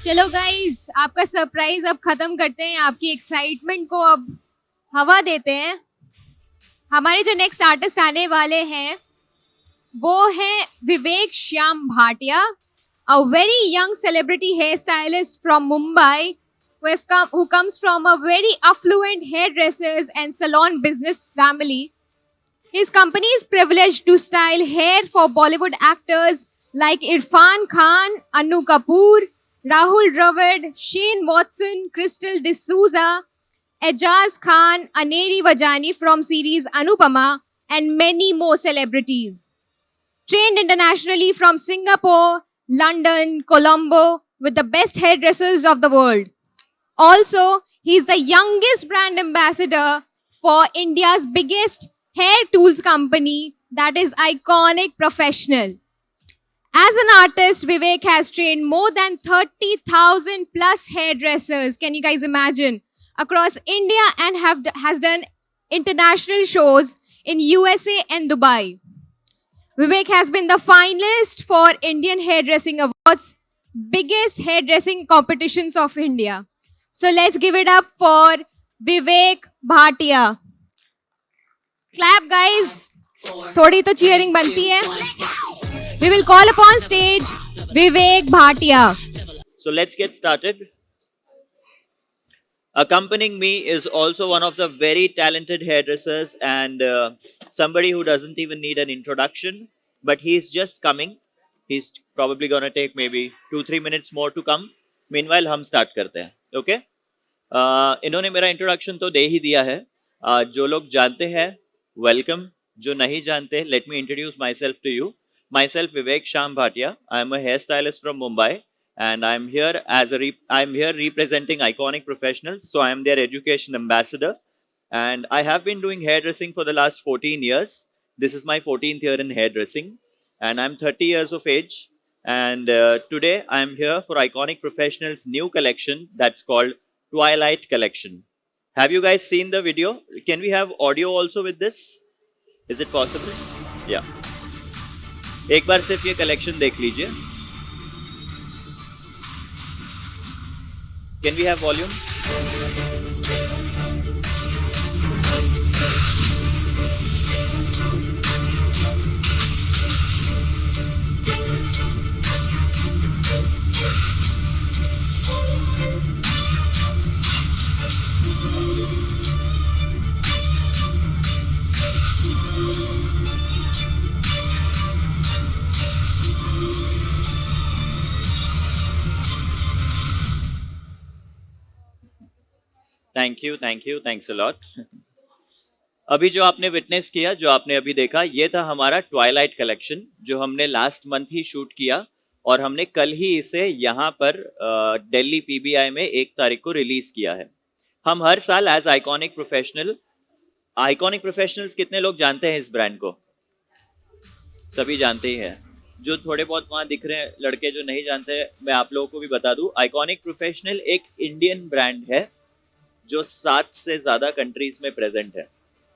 चलो गाइस, आपका सरप्राइज अब खत्म करते हैं, आपकी एक्साइटमेंट को अब हवा देते हैं। हमारे जो नेक्स्ट आर्टिस्ट आने वाले हैं वो है विवेक Shyam Bhatia, a very young celebrity hairstylist from Mumbai who comes from a very affluent hairdressers and salon business family. His company is privileged to style hair for Bollywood actors like Irfan Khan, Anu Kapoor, Rahul Dravid, Shane Watson, Crystal D'Souza, Ejaz Khan, Aneri Vajani from series Anupama, and many more celebrities. Trained internationally from Singapore, London, Colombo, with the best hairdressers of the world. Also, he's the youngest brand ambassador for India's biggest hair tools company, that is Iconic Professional. As an artist, Vivek has trained more than 30,000 plus hairdressers. Can you guys imagine? Across India and has done international shows in USA and Dubai. Vivek has been the finalist for Indian Hairdressing Awards, biggest hairdressing competitions of India. So let's give it up for Vivek Bhatia. Clap guys. थोड़ी तो cheering बनती है. We will call upon stage Vivek Bhatia. So let's get started. Accompanying me is also one of the very talented hairdressers and somebody who doesn't even need an introduction, but he's just coming. He's probably going to take maybe 2-3 minutes more to come. Meanwhile, हम start करते हैं. Okay? इन्होंने मेरा introduction तो दे ही दिया है. जो लोग जानते हैं, welcome. जो नहीं जानते, let me introduce myself to you. Myself, Vivek Sham Bhatia. I am a hairstylist from Mumbai. And I'm here representing Iconic Professionals, so I am their education ambassador, and I have been doing hairdressing for the last 14 years. This is my 14th year in hairdressing, and I'm 30 years of age, and today I'm here for Iconic Professionals' new collection that's called Twilight Collection. Have you guys seen the video? Can we have audio also with this? Is it possible? Yeah. एक बार सिर्फ ये collection देख लीजिए. Can we have volume? Thanks a lot. अभी जो आपने witness किया, जो आपने अभी देखा, ये था हमारा ट्वाइलाइट कलेक्शन जो हमने लास्ट मंथ ही शूट किया और हमने कल ही इसे यहाँ पर दिल्ली पीबीआई में 1 तारीख को रिलीज किया है. हम हर साल एज आइकॉनिक प्रोफेशनल्स कितने लोग जानते हैं इस ब्रांड को? सभी जानते ही हैं. जो थोड़े बहुत वहां दिख रहे हैं लड़के जो नहीं जानते, मैं आप लोगों को भी बता दूं, आइकॉनिक प्रोफेशनल एक इंडियन ब्रांड है जो 7 से ज्यादा कंट्रीज में प्रेजेंट है.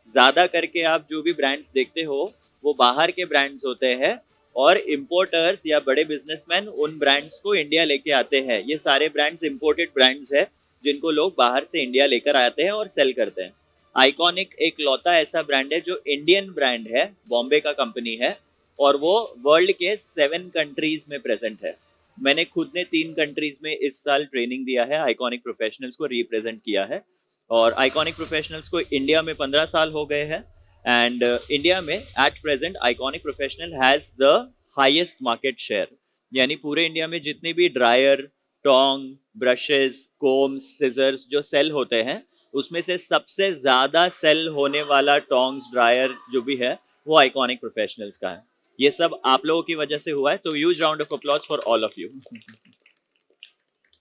ज्यादा करके आप जो भी ब्रांड्स देखते हो वो बाहर के ब्रांड्स होते हैं और इंपोर्टर्स या बड़े बिजनेसमैन उन ब्रांड्स को इंडिया लेके आते हैं. ये सारे ब्रांड्स इंपोर्टेड ब्रांड्स है जिनको लोग बाहर से इंडिया लेकर आते हैं और सेल करते हैं. आइकॉनिक एक लौता ऐसा ब्रांड है जो इंडियन ब्रांड है, बॉम्बे का कंपनी है और वो वर्ल्ड के 7 कंट्रीज में प्रेजेंट है. मैंने खुद ने 3 कंट्रीज में इस साल ट्रेनिंग दिया है, आइकॉनिक प्रोफेशनल्स को रिप्रेजेंट किया है और आइकॉनिक प्रोफेशनल्स को इंडिया में 15 साल हो गए हैं एंड इंडिया में at present iconic professional has the highest market share. यानी पूरे इंडिया में जितने भी dryer, Tong, brushes, combs, scissors जो सेल होते हैं उसमें से सबसे ज्यादा सेल होने वाला टोंग्स, ड्रायर्स जो भी है वो आइकॉनिक प्रोफेशनल्स का है. ये सब आप लोगों की वजह से हुआ है, तो huge round of applause for all of you.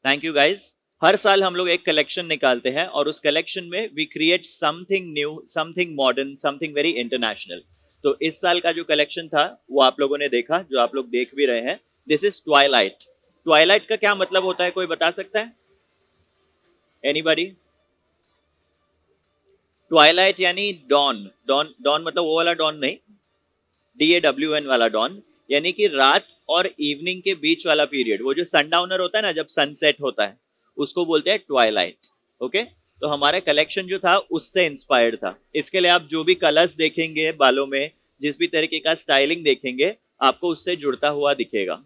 Thank you guys. हर साल हम लोग एक कलेक्शन निकालते हैं और उस कलेक्शन में we create something new, something modern, something very international. तो इस साल का जो कलेक्शन था वो आप लोगों ने देखा, जो आप लोग देख भी रहे हैं. This is Twilight. ट्वाइलाइट का क्या मतलब होता है, कोई बता सकता है? एनीबॉडी? ट्वाइलाइट यानी डॉन. डॉन मतलब वो वाला डॉन नहीं, DAWN वाला डॉन. यानी कि रात और इवनिंग के बीच वाला पीरियड, वो जो सनडाउनर होता है ना, जब सनसेट होता है, उसको बोलते हैं ट्वाइलाइट। ओके, तो हमारा कलेक्शन जो था उससे इंस्पायर्ड था। इसके लिए आप जो भी कलर्स देखेंगे बालों में, जिस भी तरीके का स्टाइलिंग देखेंगे, आपको उससे जुड़ता हुआ दिखेगा।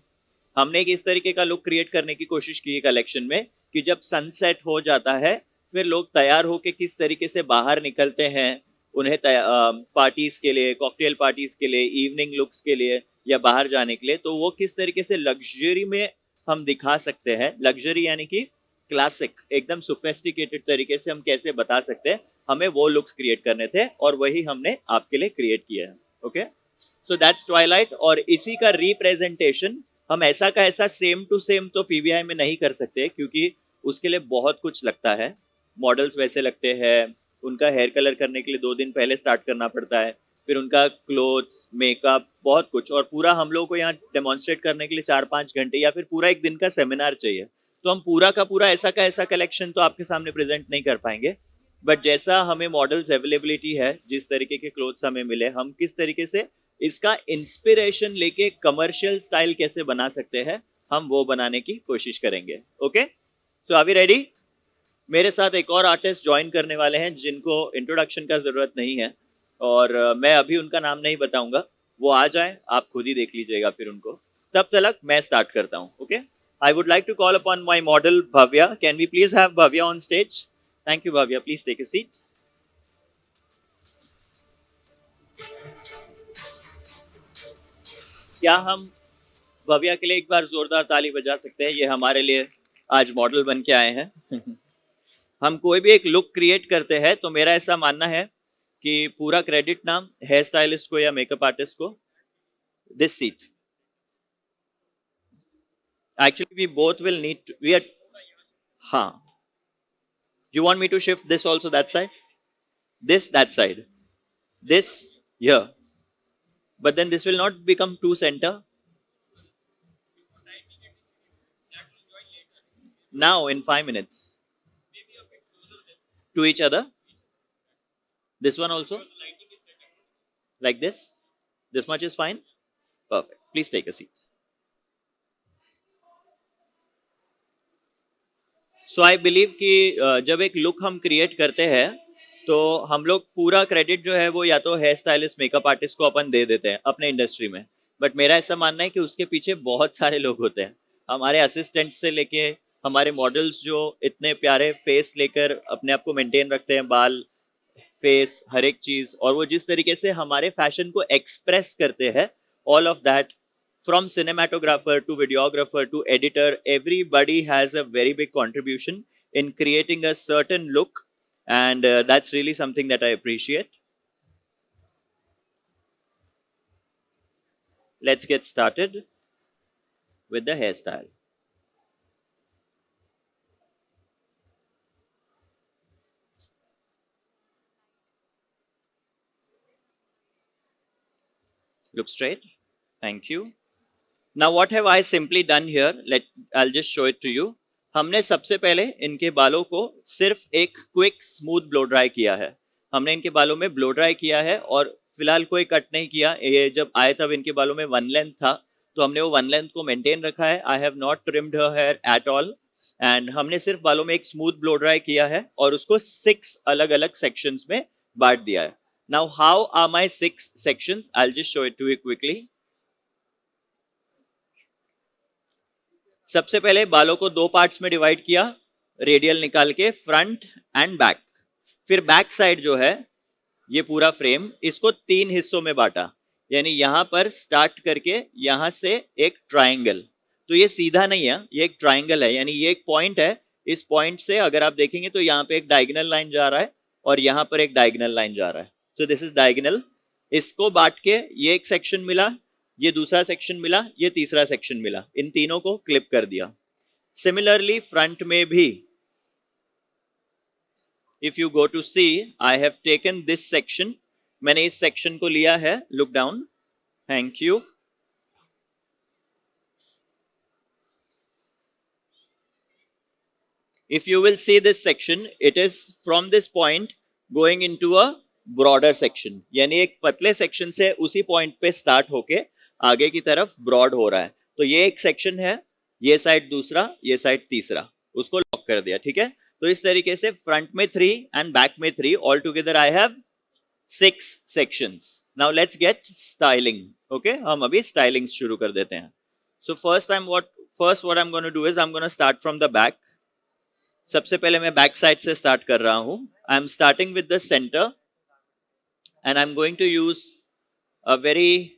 हमने एक इस तरीके का लुक क्रिएट करने की कोशिश की है कलेक्शन में कि जब सनसेट हो जाता है, फिर लोग तैयार होके किस तरीके से बाहर निकलते हैं, उन्हें पार्टीज के लिए, कॉकटेल पार्टीज के लिए, इवनिंग लुक्स के लिए, या बाहर जाने के लिए, तो वो किस तरीके से लग्जरी में हम दिखा सकते हैं। लग्जरी यानी कि क्लासिक, एकदम सोफिस्टिकेटेड तरीके से हम कैसे बता सकते हैं, हमें वो लुक्स क्रिएट करने थे, और वही हमने आपके लिए क्रिएट किया है। Okay, so that's Twilight. और इसी का रिप्रेजेंटेशन हम ऐसा का ऐसा सेम टू सेम तो पीवीआई में नहीं कर सकते, क्योंकि उसके लिए बहुत कुछ लगता है। मॉडल्स वैसे लगते हैं, उनका हेयर कलर करने के लिए 2 दिन पहले स्टार्ट करना पड़ता है, फिर उनका क्लोथ्स, मेकअप, बहुत कुछ, और पूरा हम लोग को यहाँ डेमोन्स्ट्रेट करने के लिए 4-5 घंटे या फिर पूरा एक दिन का सेमिनार चाहिए। तो हम पूरा का पूरा ऐसा का ऐसा कलेक्शन तो आपके सामने प्रेजेंट नहीं कर पाएंगे, बट जैसा हमें मॉडल्स अवेलेबिलिटी है, जिस तरीके के क्लोथ्स हमें मिले, हम किस तरीके से इसका इंस्पिरेशन लेके कमर्शियल स्टाइल कैसे बना सकते हैं, हम वो बनाने की कोशिश करेंगे। Okay, so are we ready? मेरे साथ एक और आर्टिस्ट ज्वाइन करने वाले हैं जिनको इंट्रोडक्शन का जरूरत नहीं है, और मैं अभी उनका नाम नहीं बताऊंगा, वो आ जाए, आप खुद ही देख लीजिएगा फिर उनको। तब तक मैं स्टार्ट करता हूँ। Okay, I would like to call upon my model Bhavya. Can we please have Bhavya on stage? Thank you Bhavya, please take a seat. क्या हम भव्या के लिए एक बार जोरदार ताली बजा सकते हैं? ये हमारे लिए आज मॉडल बन के आए हैं। हम कोई भी एक लुक क्रिएट करते हैं तो मेरा ऐसा मानना है कि पूरा क्रेडिट नाम हेयर स्टाइलिस्ट को या मेकअप आर्टिस्ट को। This seat actually we both will need we are, हाँ, you want me to shift this also that side, this that side, this here, but then this will not become too center. Now in 5 minutes to each other. This one also like this much is fine. Perfect, please take a seat. So I believe कि जब एक look हम create करते हैं तो हम लोग पूरा क्रेडिट जो है वो या तो हेयर स्टाइलिस्ट, मेकअप आर्टिस्ट को अपन दे देते हैं अपने इंडस्ट्री में, बट मेरा ऐसा मानना है कि उसके पीछे बहुत सारे लोग होते हैं, हमारे असिस्टेंट से लेके हमारे मॉडल्स जो इतने प्यारे फेस लेकर अपने आप को मेंटेन रखते हैं, बाल, फेस, हर एक चीज, और वो जिस तरीके से हमारे फैशन को एक्सप्रेस करते हैं, all of that, from cinematographer to videographer to editor, everybody has a very big contribution in creating a certain look, and that's really something that I appreciate. Let's get started with the hairstyle. Look straight. Thank you. Now what have I simply done here? I'll just show it to you. हमने सबसे पहले इनके बालों को सिर्फ एक quick smooth blow dry किया है। हमने इनके बालों में ब्लो ड्राई किया है, और फिलहाल कोई कट नहीं किया। ये जब आए तब इनके बालों में वन लेंथ था, तो हमने वो वन लेंथ को मेंटेन रखा है। I have not trimmed her hair at all, and हमने सिर्फ बालों में एक स्मूथ ब्लो ड्राई किया है और उसको 6 अलग अलग सेक्शंस में बांट दिया है। Now how are my 6 sections? I will just show it to you quickly. सबसे पहले बालों को 2 पार्ट्स में डिवाइड किया, रेडियल निकाल के, फ्रंट एंड बैक। फिर बैक साइड जो है ये पूरा फ्रेम, इसको 3 हिस्सों में बांटा, यानी यहां पर स्टार्ट करके यहां से एक ट्राइंगल, तो ये सीधा नहीं है, ये एक ट्राइंगल है, यानी ये एक पॉइंट है। इस पॉइंट से अगर आप देखेंगे तो यहाँ पे एक डायगोनल लाइन जा रहा है और यहाँ पर एक डायगोनल लाइन जा रहा है, सो दिस इज डायगोनल। इसको बांट के ये एक सेक्शन मिला, ये दूसरा सेक्शन मिला, ये तीसरा सेक्शन मिला, इन तीनों को क्लिप कर दिया। सिमिलरली फ्रंट में भी, if you go to see, I have taken this section, मैंने इस सेक्शन को लिया है, look down, thank you. If you will see this section, it is from this point going into a broader section, यानी एक पतले section से उसी पॉइंट पे स्टार्ट होके आगे की तरफ ब्रॉड हो रहा है। तो ये एक सेक्शन है, ये साइड दूसरा, ये साइड तीसरा, उसको लॉक कर दिया, ठीक है। तो इस तरीके से फ्रंट में 3 एंड बैक में 3, all together I have 6 sections. Now let's get styling. Okay, हम अभी styling शुरू कर देते हैं. So first what I'm going to do is I'm going to start from the back. सबसे पहले मैं बैक साइड से स्टार्ट कर रहा हूं. I'm starting with the center and I'm going to use a very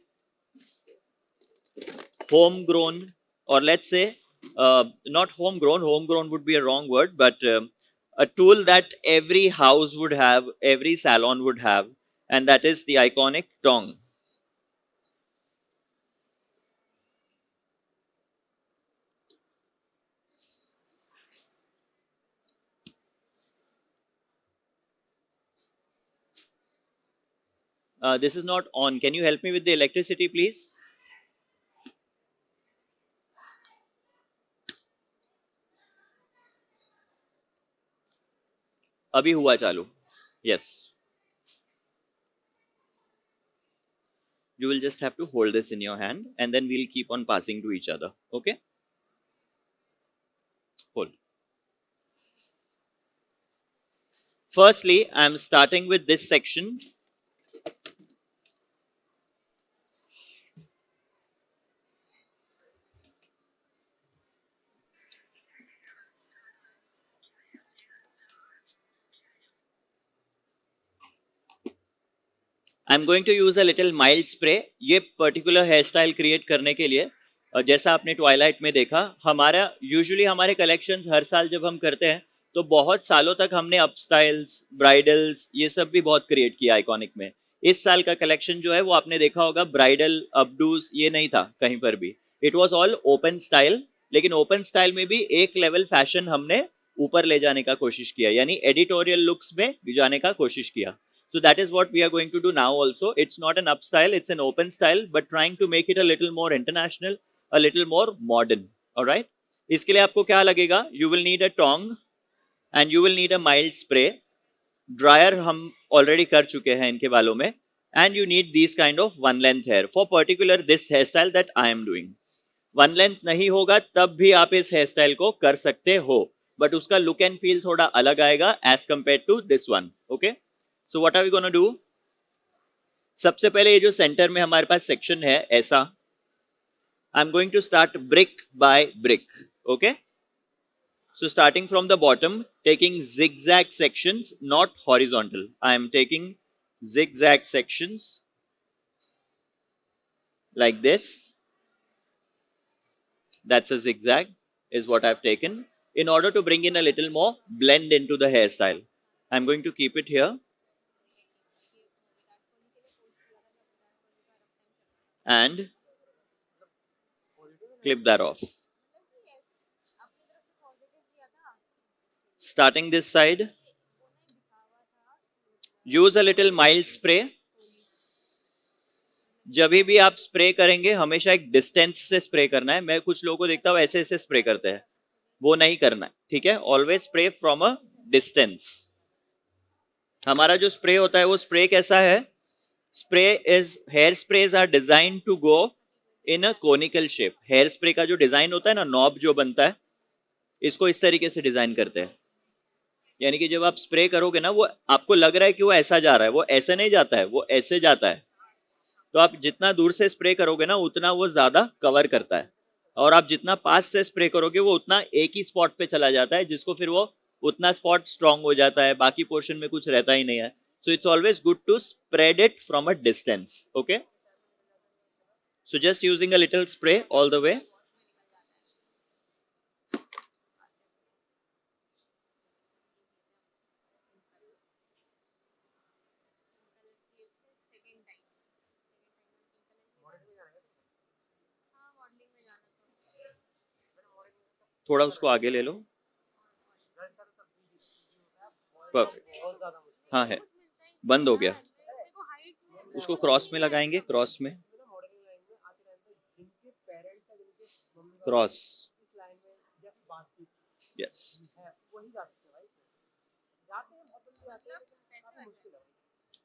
homegrown, or let's say not homegrown would be a wrong word, but a tool that every house would have, every salon would have, and that is the iconic tong. This is not on. Can you help me with the electricity, please? अभी हुआ चालू. Yes. You will just have to hold this in your hand and then we'll keep on passing to each other. Okay? Hold. Firstly, I'm starting with this section. I'm going to use a little mild spray. ये particular hairstyle create करने के लिए, जैसा आपने Twilight में देखा, हमारा usually हमारे कलेक्शंस हर साल जब हम करते हैं तो बहुत सालों तक हमने अप स्टाइल्स, ब्राइडल्स, ये सब भी बहुत क्रिएट किया आइकॉनिक में. इस साल का कलेक्शन जो है वो आपने देखा होगा, ब्राइडल अपडूज ये नहीं था कहीं पर भी. It was all open style, लेकिन ओपन स्टाइल में भी एक लेवल फैशन हमने ऊपर ले जाने का कोशिश किया, यानी एडिटोरियल लुक्स में भी जाने का कोशिश किया. So that is what we are going to do now also. It's not an up style, it's an open style, but trying to make it a little more international, a little more modern. All right? इसके लिए आपको क्या लगेगा? You will need a tong and you will need a mild spray. Dryer हम already कर चुके हैं इनके बालों में. And you need these kind of one length hair for particular this hairstyle that I am doing. One length नहीं होगा तब भी आप इस hairstyle को कर सकते हो, but उसका look and feel थोड़ा अलग आएगा as compared to this one. Okay? So what are we going to do? सबसे पहले ये जो सेंटर में हमारे पास सेक्शन है ऐसा, I'm going to start brick by brick. Okay? So starting from the bottom, taking zigzag sections, not horizontal. I am taking zigzag sections like this. That's a zigzag is what I've taken in order to bring in a little more blend into the hairstyle. I'm going to keep it here. And clip that off. Starting this side, use a little mild spray. जब भी आप spray करेंगे हमेशा एक distance से spray करना है. मैं कुछ लोगों को देखता हूँ ऐसे ऐसे स्प्रे करते हैं, वो नहीं करना है, ठीक है. Always spray from a distance. हमारा जो स्प्रे होता है वो स्प्रे कैसा है? Hair sprays are design to go in a conical shape. Hair spray का जो डिजाइन होता है ना, नॉब जो बनता है, इसको इस तरीके से डिजाइन करते हैं. यानी कि जब आप स्प्रे करोगे ना, वो आपको लग रहा है कि वो ऐसा जा रहा है, वो ऐसे नहीं जाता है, वो ऐसे जाता है. तो आप जितना दूर से स्प्रे करोगे ना उतना वो ज्यादा कवर करता है, और आप जितना पास से स्प्रे करोगे वो उतना एक ही स्पॉट पे चला जाता है, जिसको फिर वो उतना स्पॉट स्ट्रांग हो जाता है, बाकी पोर्शन में कुछ रहता ही नहीं है. So it's always good to spread it from a distance. Okay, so just using a little spray all the way. थोड़ा उसको आगे ले लो. परफेक्ट. हाँ है, बंद हो गया. उसको क्रॉस में लगाएंगे, क्रॉस में, cross. Yes.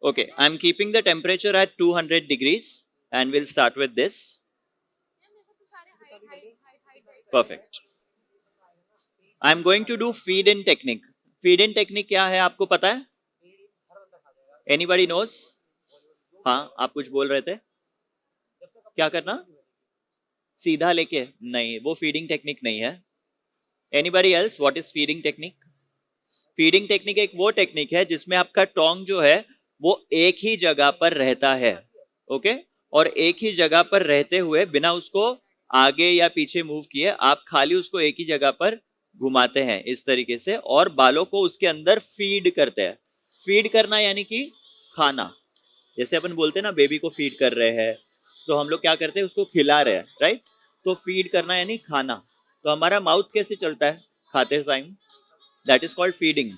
Okay, I'm keeping the temperature at 200 degrees and we'll start with this. Perfect. I am going to do feed in technique. Feed in technique क्या है आपको पता है? Anybody knows? हाँ, आप कुछ बोल रहे थे. क्या करना? सीधा लेके? नहीं, वो फीडिंग टेक्निक नहीं है. Anybody else? What is feeding technique? Feeding technique एक वो टेक्निक है जिसमें आपका टोंग जो है वो एक ही जगह पर रहता है. ओके. और एक ही जगह पर रहते हुए बिना उसको आगे या पीछे मूव किए आप खाली उसको एक ही जगह पर घुमाते हैं इस तरीके से और बालों को उसके अंदर फीड करते हैं. फीड करना यानी कि खाना. जैसे अपन बोलते हैं ना बेबी को फीड कर रहे हैं, तो हम लोग क्या करते हैं? उसको खिला रहे हैं, राइट? तो फीड करना यानी खाना. तो हमारा माउथ कैसे चलता है खाते time? That is called feeding.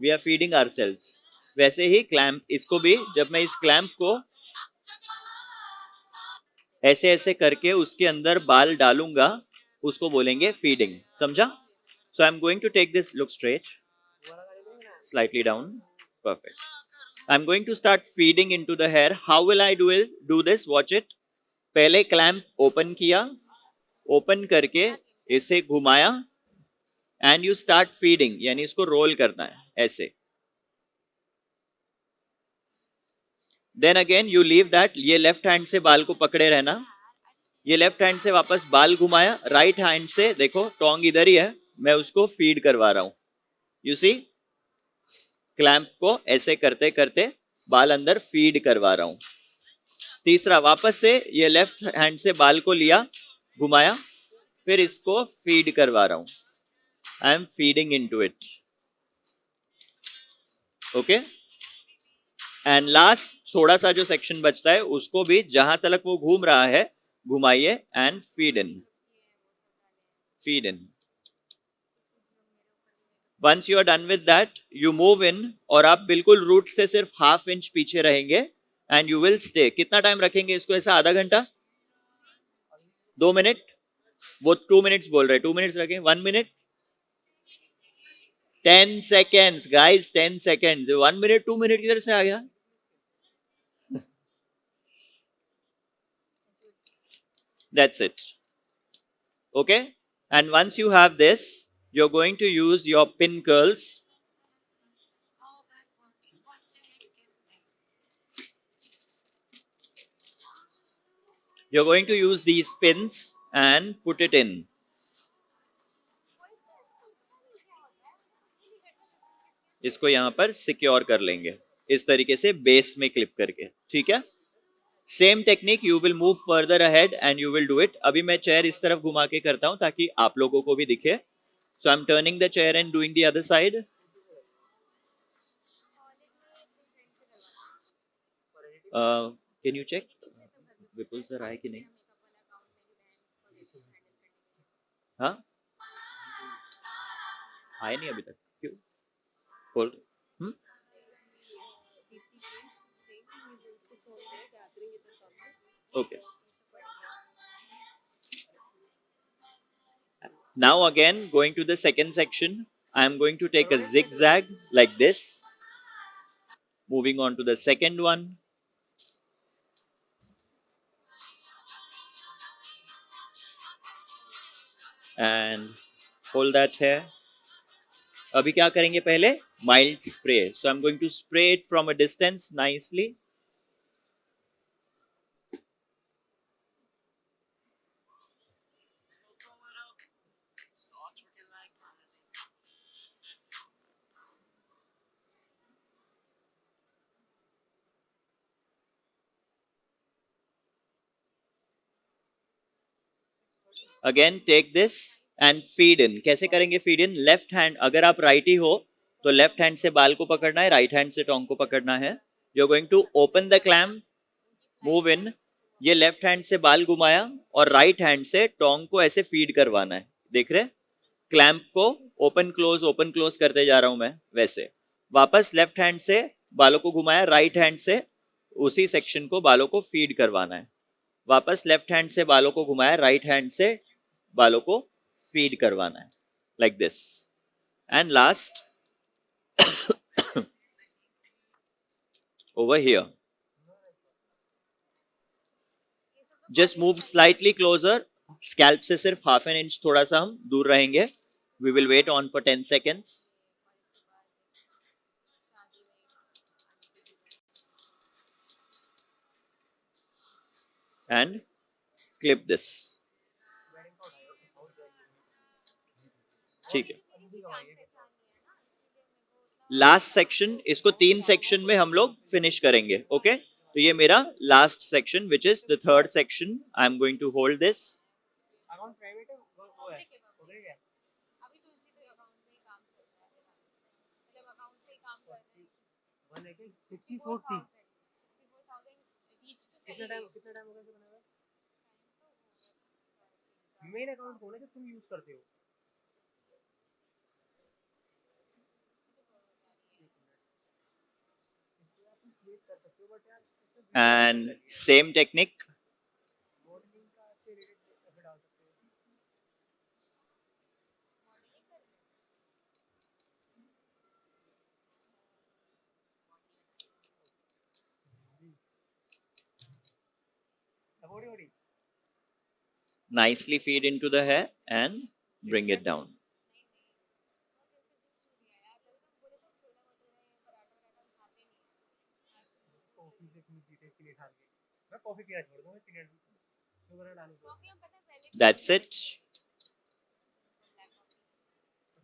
We are feeding ourselves. वैसे ही क्लैंप, इसको भी जब मैं इस क्लैंप को ऐसे ऐसे करके उसके अंदर बाल डालूंगा उसको बोलेंगे फीडिंग. समझा? So I am going to take this. Look straight, slightly down. Perfect. I am going to start feeding into the hair. How will I do this? Watch it. पहले क्लैंप ओपन किया, open करके इसे घुमाया and you start feeding, यानी इसको role करना है ऐसे. Then again you leave that. ये लेफ्ट हैंड से बाल को पकड़े रहना. ये लेफ्ट हैंड से वापस बाल घुमाया. राइट हैंड से देखो टोंग इधर ही है, मैं उसको फीड करवा रहा हूं. यू सी, क्लैंप को ऐसे करते करते बाल अंदर फीड करवा रहा हूं. तीसरा, वापस से ये लेफ्ट हैंड से बाल को लिया, घुमाया, फिर इसको फीड करवा रहा हूं. I am feeding into it. Okay. And last थोड़ा सा जो सेक्शन बचता है उसको भी जहां तक वो घूम रहा है घुमाइए and feed in. Feed in. Once you are done with that you move in. और आप बिल्कुल रूट से सिर्फ हाफ इंच पीछे रहेंगे एंड यू विल स्टे. कितना टाइम रखेंगे इसको ऐसा? आधा घंटा? 2 मिनट? वो 2 मिनट्स बोल रहे. 2 मिनट्स रखें? 1 minute? 10 seconds guys, 10 seconds. 1 minute 2 minute किधर से आ गया? That's it. Okay. And once you have this, you're going to use your pin curls. You're going to use these pins and put it in. इसको यहां पर secure कर लेंगे इस तरीके से बेस में क्लिप करके. ठीक है. Same technique you will move further ahead and you will do it. अभी मैं चेयर इस तरफ घुमा के करता हूं ताकि आप लोगों को भी दिखे. So I am turning the chair and doing the other side. Can you check Vipul sir आए कि नहीं? हाँ, आए नहीं अभी तक. क्यों? Hold. Okay. Now again going to the second section. I am going to take a zigzag like this. Moving on to the second one. And hold that here. अभी क्या करेंगे? पहले mild spray. So I'm going to spray it from a distance nicely. Again take this and feed in. कैसे करेंगे feed in? Left hand, अगर आप righty हो तो लेफ्ट हैंड से बाल को पकड़ना है, राइट हैंड से टोंग को पकड़ना है. You are going to open the clamp, move in. ये लेफ्ट हैंड से बाल घुमाया और राइट हैंड से टोंग को ऐसे फीड करवाना है. देख रहे? क्लैम्प को ओपन क्लोज करते जा रहा हूं मैं. वैसे वापस लेफ्ट हैंड से बालों को घुमाया, राइट हैंड से उसी सेक्शन को बालों को फीड करवाना है. वापस लेफ्ट हैंड से बालों को घुमाया, राइट हैंड से बालों को फीड करवाना है. Like this. And last over here. Just move slightly closer. Scalp से सिर्फ हाफ एन इंच थोड़ा सा हम दूर रहेंगे. We will wait on for 10 seconds. And clip this. ठीक है. लास्ट सेक्शन, इसको 3 सेक्शन में हम लोग फिनिश करेंगे. ओके, तो ये मेरा last section which is the third section. I am going to hold this. Account private है वो है उधर ही है अभी तो उसी पे अकाउंट से ही काम चल रहा है, मतलब अकाउंट से ही काम कर रहे हैं. 64 थी. 64,000 रीच तो कितना टाइम हो गया बना हुआ? मेन अकाउंट कौन है जो तुम यूज करते हो? And same technique. मॉडलिंग का से रिलेटेड ऐसे डाल सकते हो. थोड़ी Nicely feed into the hair and bring it down. Coffee से इतनी चीजें पीने खा के मैं कॉफी पीना छोड़ दूंगा. पीने शुगर डालूं तो कॉफी हम पता है पहले That's it.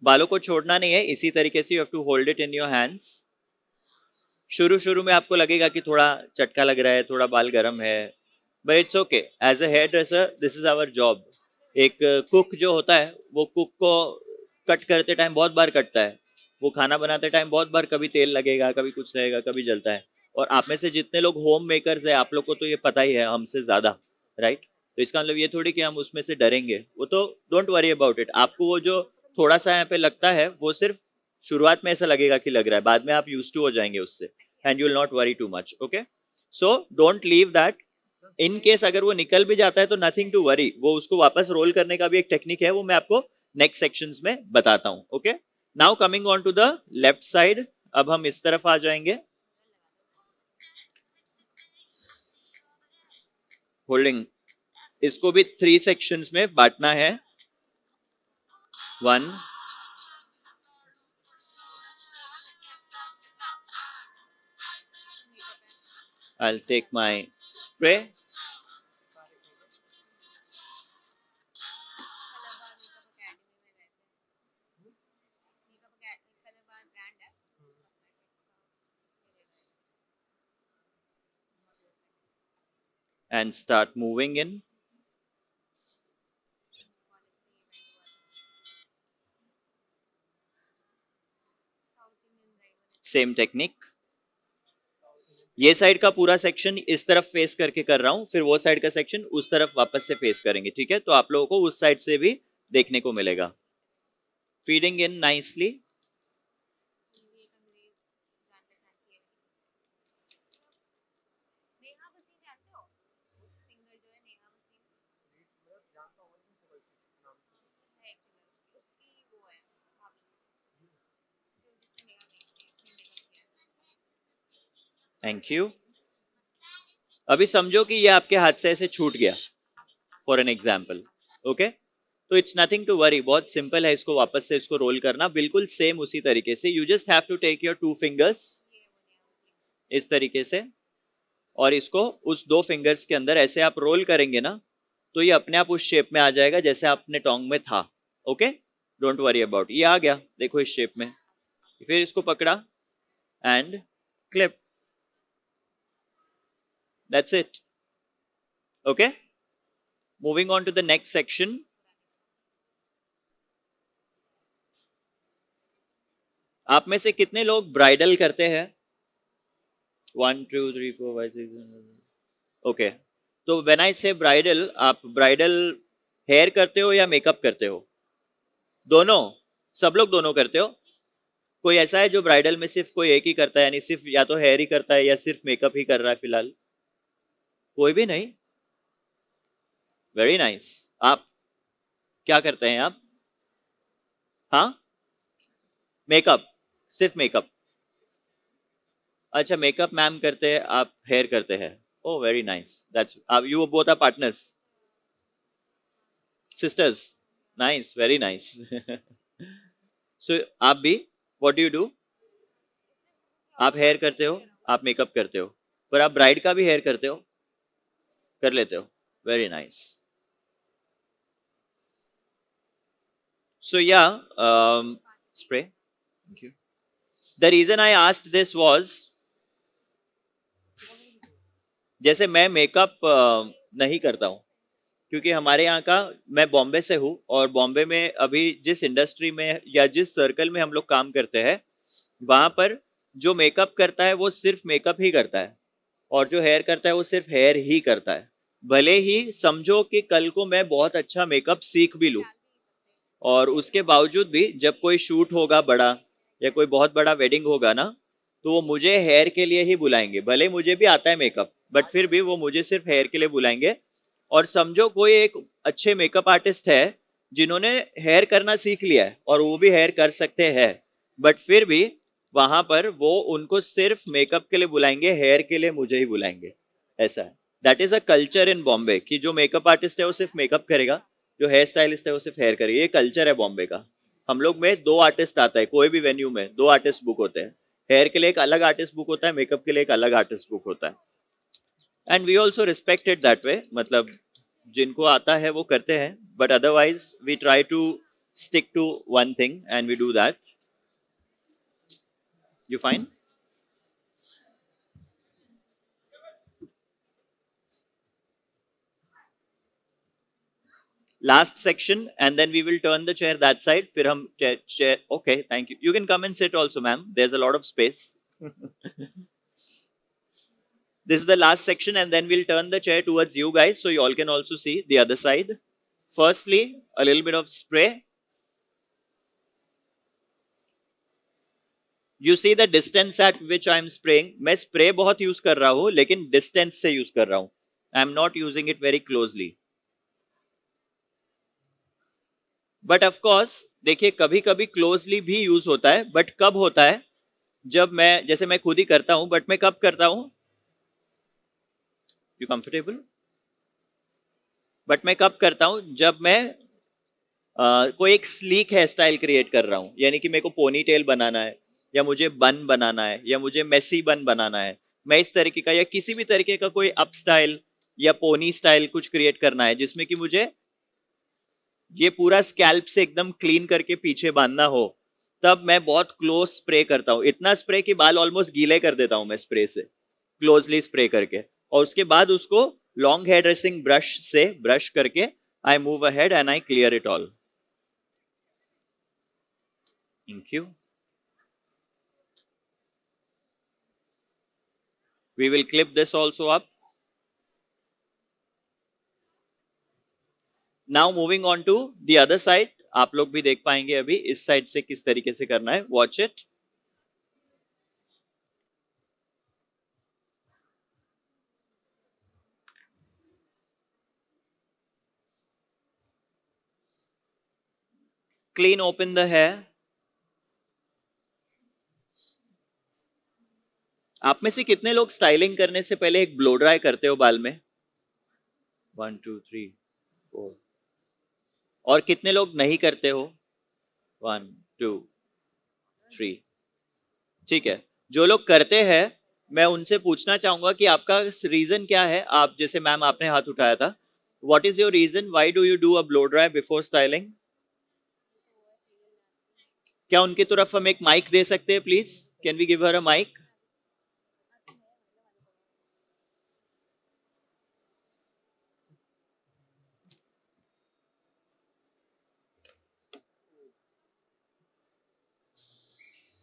बालों को छोड़ना नहीं है, इसी तरीके से you have to hold it in your hands. शुरू में आपको लगेगा कि थोड़ा चटका लग रहा है, थोड़ा बाल गर्म है, but it's okay. As a hairdresser this is our job. एक कुक जो होता है वो कुक को कट करते टाइम बहुत बार कटता है. वो खाना बनाते टाइम बहुत बार कभी तेल लगेगा, कभी कुछ रहेगा, कभी जलता है. और आप में से जितने लोग होम मेकर्स है, आप लोग को तो ये पता ही है हमसे ज्यादा, राइट? तो इसका मतलब ये थोड़ी कि हम उसमें से डरेंगे. वो तो डोंट वरी अबाउट इट. आपको वो जो थोड़ा सा यहाँ पे लगता है वो सिर्फ शुरुआत में ऐसा लगेगा कि लग रहा है, बाद में आप यूज टू हो जाएंगे उससे. And you will not worry too much. Okay, so don't leave that. In case अगर वो निकल भी जाता है तो नथिंग टू वरी. वो उसको वापस रोल करने का भी एक टेक्निक है, वो मैं आपको नेक्स्ट सेक्शंस में बताता हूं. Okay, now coming on to the left side. अब हम इस तरफ आ जाएंगे. होल्डिंग, इसको भी 3 सेक्शंस में बांटना है. 1, I'll take my spray. And start moving in. Same technique. ये साइड का पूरा सेक्शन इस तरफ फेस करके कर रहा हूं, फिर वो साइड का सेक्शन उस तरफ वापस से फेस करेंगे. ठीक है, तो आप लोगों को उस साइड से भी देखने को मिलेगा. Feeding in nicely. Thank you. अभी समझो कि ये आपके हाथ से ऐसे छूट गया, फॉर एन एग्जाम्पल. ओके, तो इट्स नथिंग टू वरी. बहुत सिंपल है इसको वापस से इसको रोल करना, बिल्कुल सेम उसी तरीके से. You just have to take your 2 fingers इस तरीके से, और इसको उस 2 फिंगर्स के अंदर ऐसे आप रोल करेंगे ना, तो ये अपने आप उस शेप में आ जाएगा जैसे आपने टोंग में था. Okay, don't worry about. ये आ गया, देखो इस शेप में. फिर इसको पकड़ा and clip. That's it. Okay, moving on to the next section. आप में से कितने लोग ब्राइडल करते हैं? 1 2 3 4 5 6. ओके, तो व्हेन आई से ब्राइडल, आप ब्राइडल हेयर करते हो या मेकअप करते हो? दोनों? सब लोग दोनों करते हो? कोई ऐसा है जो ब्राइडल में सिर्फ कोई एक ही करता है, यानी सिर्फ या तो हेयर ही करता है या सिर्फ मेकअप ही कर रहा है फिलहाल? कोई भी नहीं? Very nice. आप क्या करते हैं आप? हाँ, मेकअप, सिर्फ मेकअप. अच्छा, मेकअप मैम करते हैं, आप हेयर करते हैं. Oh very nice. दैट्स, आप you both are partners. Sisters, nice, very nice. So आप भी, what do you do? आप हेयर करते हो, आप मेकअप करते हो, पर आप ब्राइड का भी हेयर करते हो, कर लेते हो, very nice. So yeah, spray. Thank you. The reason I asked this was, जैसे मैं मेकअप नहीं करता हूँ, क्योंकि हमारे यहाँ का, मैं बॉम्बे से हूँ और बॉम्बे में अभी जिस इंडस्ट्री में या जिस सर्कल में हम लोग काम करते हैं, वहां पर जो मेकअप करता है वो सिर्फ मेकअप ही करता है, और जो हेयर करता है वो सिर्फ हेयर ही करता है. भले ही समझो कि कल को मैं बहुत अच्छा मेकअप सीख भी लूं, और उसके बावजूद भी जब कोई शूट होगा बड़ा या कोई बहुत बड़ा वेडिंग होगा ना, तो वो मुझे हेयर के लिए ही बुलाएंगे. भले मुझे भी आता है मेकअप, बट फिर भी वो मुझे सिर्फ हेयर के लिए बुलाएंगे. और समझो कोई एक अच्छे मेकअप आर्टिस्ट है जिन्होंने हेयर करना सीख लिया है और वो भी हेयर कर सकते हैं, बट फिर भी वहां पर वो उनको सिर्फ मेकअप के लिए बुलाएंगे, हेयर के लिए मुझे ही बुलाएंगे. ऐसा है. That is a culture in Bombay कि जो मेकअप आर्टिस्ट है वो सिर्फ मेकअप करेगा, जो हेयर स्टाइलिस्ट है वो सिर्फ हेयर करेगा. ये कल्चर है बॉम्बे का. हम लोग में 2 आर्टिस्ट आता है, कोई भी वेन्यू में 2 आर्टिस्ट बुक होते हैं. हेयर के लिए एक अलग आर्टिस्ट बुक होता है, मेकअप के लिए एक अलग आर्टिस्ट बुक होता है. And we also respect it that way. मतलब जिनको आता है वो करते हैं, but otherwise we try to stick to one thing and we do that. You fine? Last section, and then we will turn the chair that side. फिर हम chair. Okay, thank you. You can come and sit also, ma'am. There's a lot of space. This is the last section, and then we'll turn the chair towards you guys so you all can also see the other side. Firstly, a little bit of spray. You see the distance at which I am spraying. मैं spray बहुत use कर रहा हूँ, लेकिन distance से use कर रहा हूँ. I am not using it very closely. But of course देखिए, कभी कभी क्लोजली भी यूज होता है, बट कब होता है, जब मैं, जैसे मैं खुद ही करता हूं, बट मैं कब करता हूं, यू कंफर्टेबल, बट मैं कब करता हूं, जब मैं कोई एक स्लीक हेयर स्टाइल क्रिएट कर रहा हूं, यानी कि मेरे को पोनी टेल बनाना है, या मुझे बन बनाना है, या मुझे मेसी बन बनाना है, मैं इस तरीके का या किसी भी तरीके का कोई अप स्टाइल या पोनी स्टाइल कुछ क्रिएट करना है, जिसमें कि मुझे ये पूरा स्कैल्प से एकदम क्लीन करके पीछे बांधना हो, तब मैं बहुत क्लोज स्प्रे करता हूँ. इतना स्प्रे कि बाल ऑलमोस्ट गीले कर देता हूं मैं स्प्रे से, क्लोजली स्प्रे करके. और उसके बाद उसको लॉन्ग हेयर ड्रेसिंग ब्रश से ब्रश करके I move ahead and I clear it all. Thank you. We will clip this also up. Now moving on to the other side. आप लोग भी देख पाएंगे अभी इस साइड से किस तरीके से करना है. Watch it. Clean open the hair. आप में से कितने लोग स्टाइलिंग करने से पहले एक ब्लो ड्राई करते हो बाल में? 1 2 3 4. और कितने लोग नहीं करते हो? 1 2 3. ठीक है. जो लोग करते हैं, मैं उनसे पूछना चाहूंगा कि आपका रीजन क्या है. आप जैसे मैम आपने हाथ उठाया था, what is your reason, why do you do a blow dry before styling? क्या उनकी तरफ हम एक माइक दे सकते हैं please? Can we give her a mic?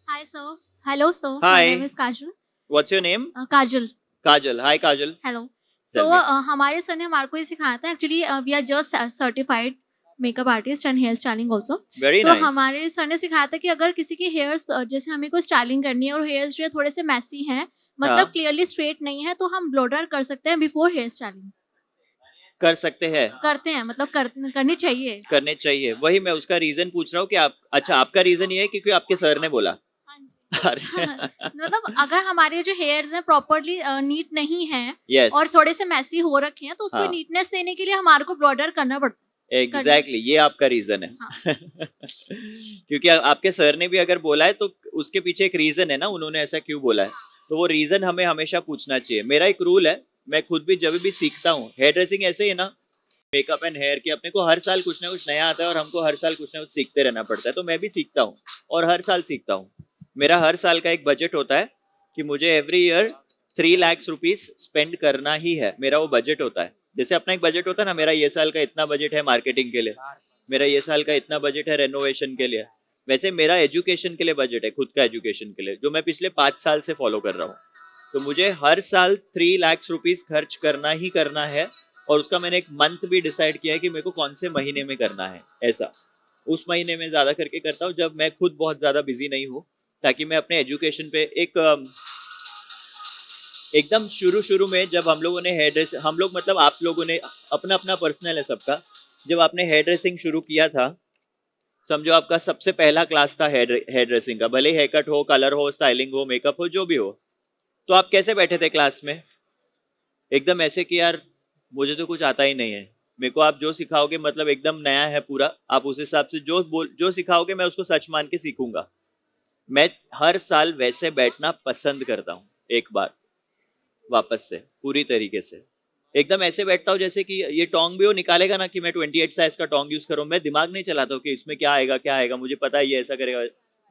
Hi, sir. Hello, sir. Hi. My name is Kajal. What's your name? Kajal. Kajal. Hi Kajal. Hello. Tell So, me. हमारे sir ने हमारे को ये सिखाया था. Actually, we are just certified makeup artist and hair styling also. Very So, nice. हमारे sir ने सिखाया था कि अगर किसी की hairs जैसे हमें कोई स्टाइलिंग करनी है और hairs जो है थोड़े से मैसी हैं, मतलब हाँ. क्लियरली स्ट्रेट नहीं है, तो हम ब्लो ड्राई कर सकते हैं बिफोर हेयर स्टाइलिंग. कर सकते हैं, करते हैं, मतलब करनी चाहिए. करने चाहिए. वही मैं उसका रीजन पूछ रहा हूँ कि आप, अच्छा आपका रीजन ये है क्योंकि आपके सर ने बोला. हाँ जी. अरे मतलब अगर हमारे जो हेयर्स हैं प्रॉपर्ली नीट नहीं हैं यस. और थोड़े से मैसी हो रखे हैं, तो उसको हाँ. नीटनेस देने के लिए हमारे को ब्लो ड्राई करना पड़ता है. एग्जैक्टली ये आपका रीजन है। हाँ। क्योंकि आपके सर ने भी अगर बोला है तो उसके पीछे एक रीजन है ना, उन्होंने ऐसा क्यों बोला है, तो वो रीजन हमें हमेशा पूछना चाहिए। मेरा एक रूल है, मैं खुद भी जब भी सीखता हूँ, हेयर ड्रेसिंग ऐसे ही है ना, मेकअप एंड हेयर की अपने को हर साल कुछ ना कुछ नया आता है और हमको हर साल कुछ ना कुछ सीखते रहना पड़ता है। तो मैं भी सीखता हूँ और हर साल सीखता हूँ। मेरा हर साल का एक बजट होता है कि मुझे every year 3 lakh rupees spend करना ही है, मेरा वो बजट होता है। जैसे अपना एक बजट होता है ना, मेरा ये साल का इतना बजट है मार्केटिंग के लिए, मेरा ये साल का इतना बजट है रेनोवेशन के लिए, वैसे मेरा एजुकेशन के लिए बजट है, खुद का एजुकेशन के लिए, जो मैं पिछले 5 साल से फॉलो कर रहा हूँ। तो मुझे हर साल 3 लाख रुपीस खर्च करना ही करना है, और उसका मैंने एक मंथ भी डिसाइड किया है कि मेरे को कौन से महीने में करना है। ऐसा उस महीने में ज्यादा करके करता हूँ जब मैं खुद बहुत ज्यादा बिजी नहीं हूँ, ताकि मैं अपने एजुकेशन पे एकदम शुरू में जब हम लोगों ने हेयर ड्रेस, हम लोग मतलब आप लोगों ने, अपना अपना पर्सनल है सबका, जब आपने हेयर ड्रेसिंग शुरू किया था, समझो आपका सबसे पहला क्लास था हेयर ड्रेसिंग का, भले हेयर कट हो, कलर हो, स्टाइलिंग हो, मेकअप हो, जो भी हो, तो आप कैसे बैठे थे क्लास में? एकदम ऐसे कि यार मुझे तो कुछ आता ही नहीं है, मेरे को आप जो सिखाओगे मतलब एकदम नया है पूरा, आप उस हिसाब से जो सिखाओगे मैं उसको सच मान के सीखूंगा। मैं हर साल वैसे बैठना पसंद करता हूँ, एक बार वापस से पूरी तरीके से एकदम ऐसे बैठता हूँ जैसे कि ये टोंग भी वो निकालेगा ना कि मैं 28 साइज का टोंग यूज करूँ, मैं दिमाग नहीं चलाता हूँ कि इसमें क्या आएगा क्या आएगा, मुझे पता है ये ऐसा करेगा,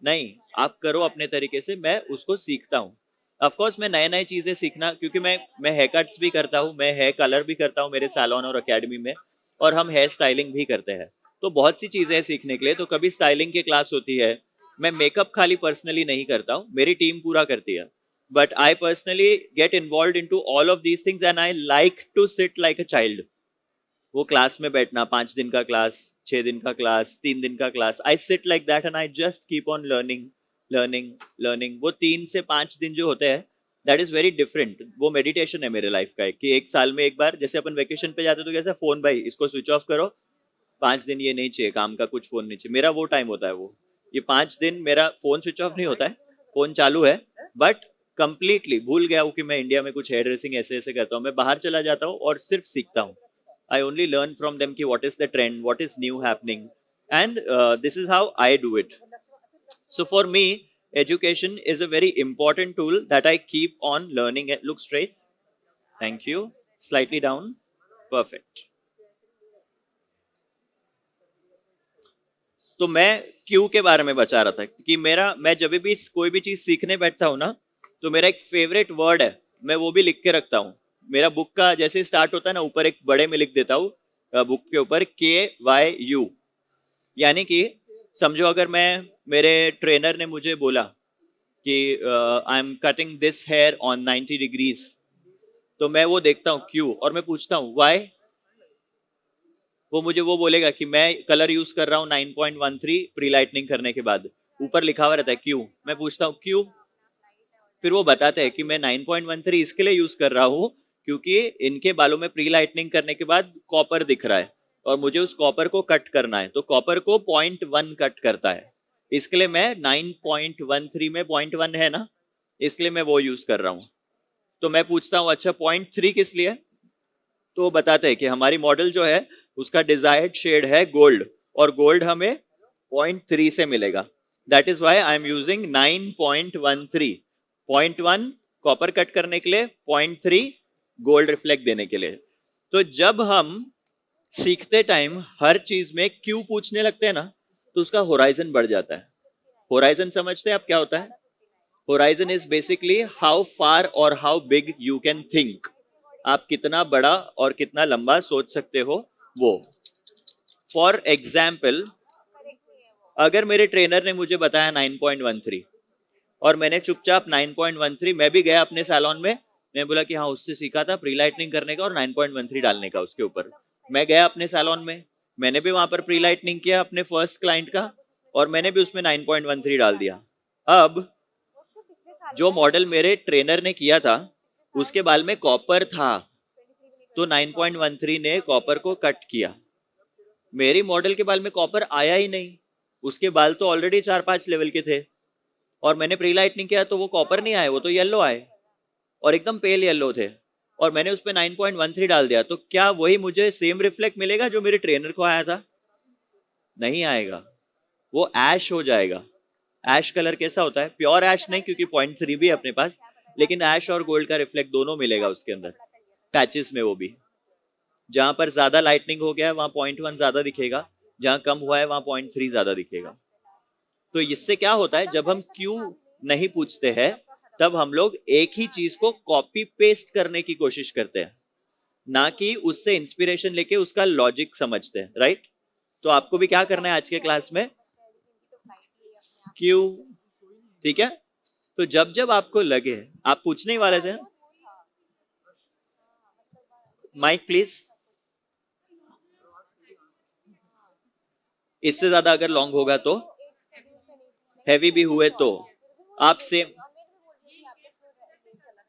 नहीं, आप करो अपने तरीके से, मैं उसको सीखता हूँ। ऑफ कोर्स मैं नए नए चीजें सीखना, क्योंकि मैं हेयर कट्स भी करता हूँ, मैं हेयर कलर भी करता हूँ मेरे सैलून और एकेडमी में, और हम हेयर स्टाइलिंग भी करते हैं, तो बहुत सी चीजें हैं सीखने के लिए। तो कभी स्टाइलिंग की क्लास होती है, मैं मेकअप खाली पर्सनली नहीं करता हूँ, मेरी टीम पूरा करती है, but I personally get involved into all of these things and I like to sit like a child. वो क्लास में बैठना, 5 दिन का क्लास, 6 दिन का क्लास, 3 दिन का class, I sit like that and I just keep on learning. वो 3 से 5 दिन जो होते हैं, that is very different. वो मेडिटेशन है मेरे लाइफ का, कि एक साल में एक बार, जैसे अपन वेकेशन पे जाते तो कैसे फोन भाई इसको स्विच ऑफ करो, 5 दिन ये नहीं चाहिए, काम का कुछ फोन नहीं चाहिए, मेरा वो टाइम होता है। वो ये 5 दिन मेरा फोन स्विच ऑफ नहीं होता है, फोन चालू है, बट कंप्लीटली भूल गया हूँ कि मैं इंडिया में कुछ हेयर ड्रेसिंग ऐसे ऐसे करता हूँ। मैं बाहर चला जाता हूँ और सिर्फ सीखता हूँ। I only learn from them कि what is the trend, what is new happening, and this is how I do it. So for me education is a very important tool that I keep on learning. Look straight, thank you, slightly down, perfect. तो मैं Q के बारे में बता रहा था कि मैं जब भी कोई भी चीज सीखने बैठता हूँ ना, तो मेरा एक फेवरेट वर्ड है, मैं वो भी लिख के रखता हूँ। मेरा बुक का जैसे स्टार्ट होता है ना, ऊपर एक बड़े में लिख देता हूँ बुक के ऊपर KYU, यानी कि समझो अगर मेरे ट्रेनर ने मुझे बोला कि I am cutting this hair on 90 degrees, तो मैं वो देखता हूँ क्यू, और मैं पूछता हूँ व्हाई, वो मुझे वो बोलेगा कि मैं कलर यूज कर रहा हूँ 9.13 प्री लाइटनिंग करने के बाद, ऊपर लिखा हुआ रहता है क्यू, मैं पूछता हूँ क्यू, फिर वो बताते हैं कि मैं 9.13 इसके लिए यूज कर रहा हूँ क्योंकि इनके बालों में प्री लाइटनिंग करने के बाद कॉपर दिख रहा है और मुझे उस कॉपर को कट करना है, तो कॉपर को 0.1 कट करता है, इसके लिए मैं 9.13 में 0.1 है ना, इसके लिए मैं वो यूज कर रहा हूँ। तो मैं पूछता हूँ अच्छा 0.3 किस लिए, तो वो बताते हैं कि हमारी मॉडल जो है उसका डिजायर्ड शेड है गोल्ड, और गोल्ड हमें 0.3 से मिलेगा, that is why I am using 9.13, 0.1 copper cut करने के लिए, 0.3 गोल्ड रिफ्लेक्ट देने के लिए। तो जब हम सीखते टाइम हर चीज में क्यों पूछने लगते हैं ना, तो उसका होराइजन बढ़ जाता है। होराइजन समझते हैं आप क्या होता है? Horizon is basically how far और how big you can think, आप कितना बड़ा और कितना लंबा सोच सकते हो वो। फॉर एग्जाम्पल, अगर मेरे ट्रेनर ने मुझे बताया 9.13 और मैंने चुपचाप 9.13, मैं भी गया अपने सैलून में, मैं बोला कि हाँ उससे सीखा था प्री लाइटनिंग करने का और 9.13 डालने का उसके ऊपर, मैं गया अपने सैलून में, मैंने भी वहां पर प्री लाइटनिंग किया अपने फर्स्ट क्लाइंट का और मैंने भी उसमें 9.13 डाल दिया। अब जो मॉडल मेरे ट्रेनर ने किया था उसके बाल में कॉपर था, तो 9.13 ने कॉपर को कट किया, मेरी मॉडल के बाल में कॉपर आया ही नहीं, उसके बाल तो ऑलरेडी 4-5 लेवल के थे और मैंने प्री लाइटनिंग किया तो वो कॉपर नहीं आए, वो तो येलो आए और एकदम पेल येलो थे। और मैंने उस पर 9.13 डाल दिया, तो क्या वही मुझे सेम रिफ्लेक्ट मिलेगा जो मेरे ट्रेनर को आया था? नहीं आएगा, वो ऐश हो जाएगा। ऐश कलर कैसा होता है? प्योर ऐश नहीं, क्योंकि 0.3 भी है अपने पास, लेकिन ऐश और गोल्ड का रिफ्लेक्ट दोनों मिलेगा उसके अंदर, पैचेस में। वो भी जहां पर ज्यादा लाइटनिंग हो गया है वहां 0.1 ज्यादा दिखेगा, जहां कम हुआ है वहां 0.3 ज्यादा दिखेगा। तो इससे क्या होता है, जब हम क्यों नहीं पूछते हैं तब हम लोग एक ही चीज को कॉपी पेस्ट करने की कोशिश करते हैं, ना कि उससे इंस्पिरेशन लेके उसका लॉजिक समझते हैं, राइट? तो आपको भी क्या करना है आज के क्लास में? क्यों, ठीक है? तो जब जब आपको लगे, आप पूछने ही वाले थे ना? Mic please. इससे ज्यादा अगर लॉन्ग होगा तो, हैवी भी हुए तो आप सेम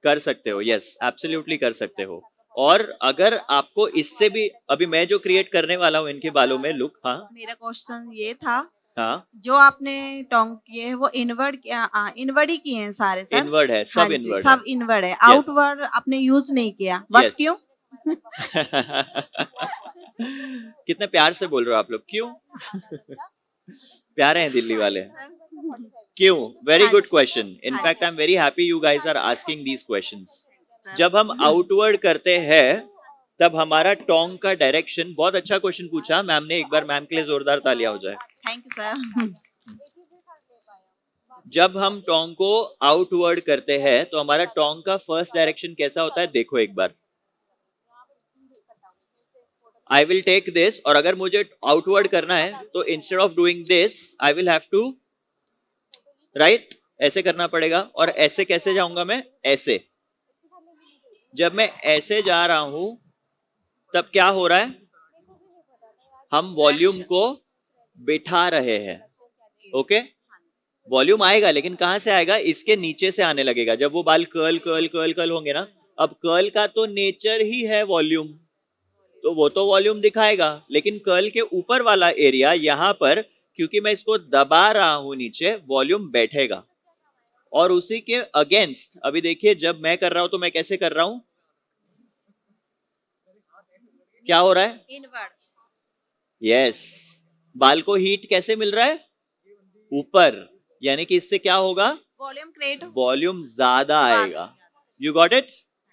कर सकते हो। यस, एब्सोल्युटली कर सकते हो। और अगर आपको इससे भी, अभी मैं जो क्रिएट करने वाला हूँ इनके बालों में लुक, हाँ मेरा क्वेश्चन ये था, हाँ, जो आपने टोंग किए हैं वो इनवर्ड ही किए हैं सारे सर? इनवर्ड है, हाँ सब जी, इनवर्ड सब इनवर्ड है, आउटवर्ड आपने यूज नहीं किया, बट Yes. क्यों? कितने प्यार से बोल रहे हो आप लोग, क्यों? प्यारे हैं दिल्ली वाले। क्यों? वेरी हाँ गुड जी। क्वेश्चन। हाँ इनफैक्ट जी। I am very happy you guys are asking these questions. Sir, जब हम आउटवर्ड करते हैं तब हमारा टोंग का डायरेक्शन, बहुत अच्छा क्वेश्चन पूछा मैम ने, एक बार मैम के लिए जोरदार तालियां हो जाए। Thank you sir. जब हम टोंग को आउटवर्ड करते हैं तो हमारा टोंग का फर्स्ट डायरेक्शन कैसा होता है, देखो एक बार। आई विल टेक दिस, और अगर मुझे आउटवर्ड करना है तो instead of doing this I will have to, right, ऐसे करना पड़ेगा। और ऐसे कैसे जाऊंगा मैं? ऐसे। जब मैं ऐसे जा रहा हूं तब क्या हो रहा है, हम वॉल्यूम को बिठा रहे हैं। ओके, वॉल्यूम आएगा, लेकिन कहां से आएगा? इसके नीचे से आने लगेगा जब वो बाल कर्ल कर्ल कर्ल कर्ल होंगे ना। अब कर्ल का तो नेचर ही है वॉल्यूम, तो वो तो वॉल्यूम दिखाएगा, लेकिन कर्ल के ऊपर वाला एरिया यहां पर, क्योंकि मैं इसको दबा रहा हूं नीचे, वॉल्यूम बैठेगा। और उसी के अगेंस्ट अभी देखिए, जब मैं कर रहा हूं तो मैं कैसे कर रहा हूं, क्या हो रहा है? इनवर्ड। यस, बाल को हीट कैसे मिल रहा है? ऊपर, यानी कि इससे क्या होगा? वॉल्यूम क्रिएट, वॉल्यूम ज्यादा आएगा। You got it?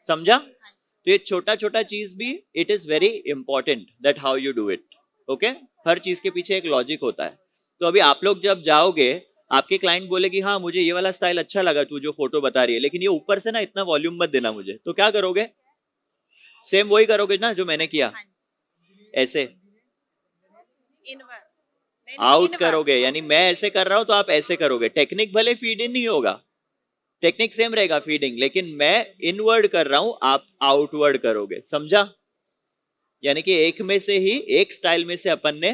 समझा? तो ये छोटा छोटा चीज भी, it is very important that how you do it. Okay, हर चीज के पीछे एक लॉजिक होता है। तो अभी आप लोग जब जाओगे, आपके क्लाइंट बोलेगी हाँ मुझे ये वाला स्टाइल अच्छा लगा तू जो फोटो बता रही है, लेकिन ये ऊपर से ना इतना वॉल्यूम मत देना मुझे, तो क्या करोगे? सेम वही करोगे ना जो मैंने किया, ऐसे इनवर्ड आउट करोगे। यानी मैं ऐसे कर रहा हूं तो आप ऐसे करोगे। टेक्निक भले फीड इन नहीं होगा, टेक्निक सेम रहेगा फीडिंग, लेकिन मैं इनवर्ड कर रहा हूं, आप आउटवर्ड करोगे। समझा? यानी कि एक में से ही, एक स्टाइल में से अपन ने,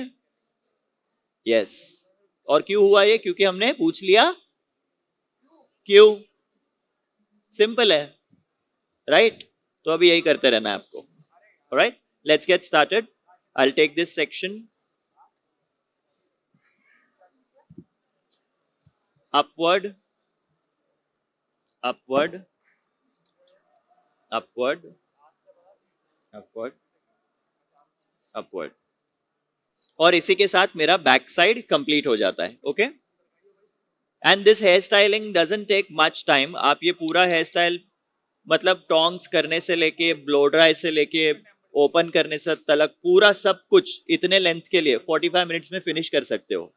यस। और क्यों हुआ ये? क्योंकि हमने पूछ लिया क्यों। सिंपल है, राइट? तो अभी यही करते रहना है आपको। Alright, let's get started. I will take this section upward, upward, upward, upward, upward, और इसी के साथ मेरा बैक साइड कंप्लीट हो जाता है। Okay, and this hair styling doesn't take much time. आप ये पूरा हेयर स्टाइल, मतलब टोंग्स करने से लेके, ब्लो ड्राई से लेके, ओपन करने से तलक, पूरा सब कुछ इतने लेंथ के लिए 45 मिनट्स में फिनिश कर सकते हो।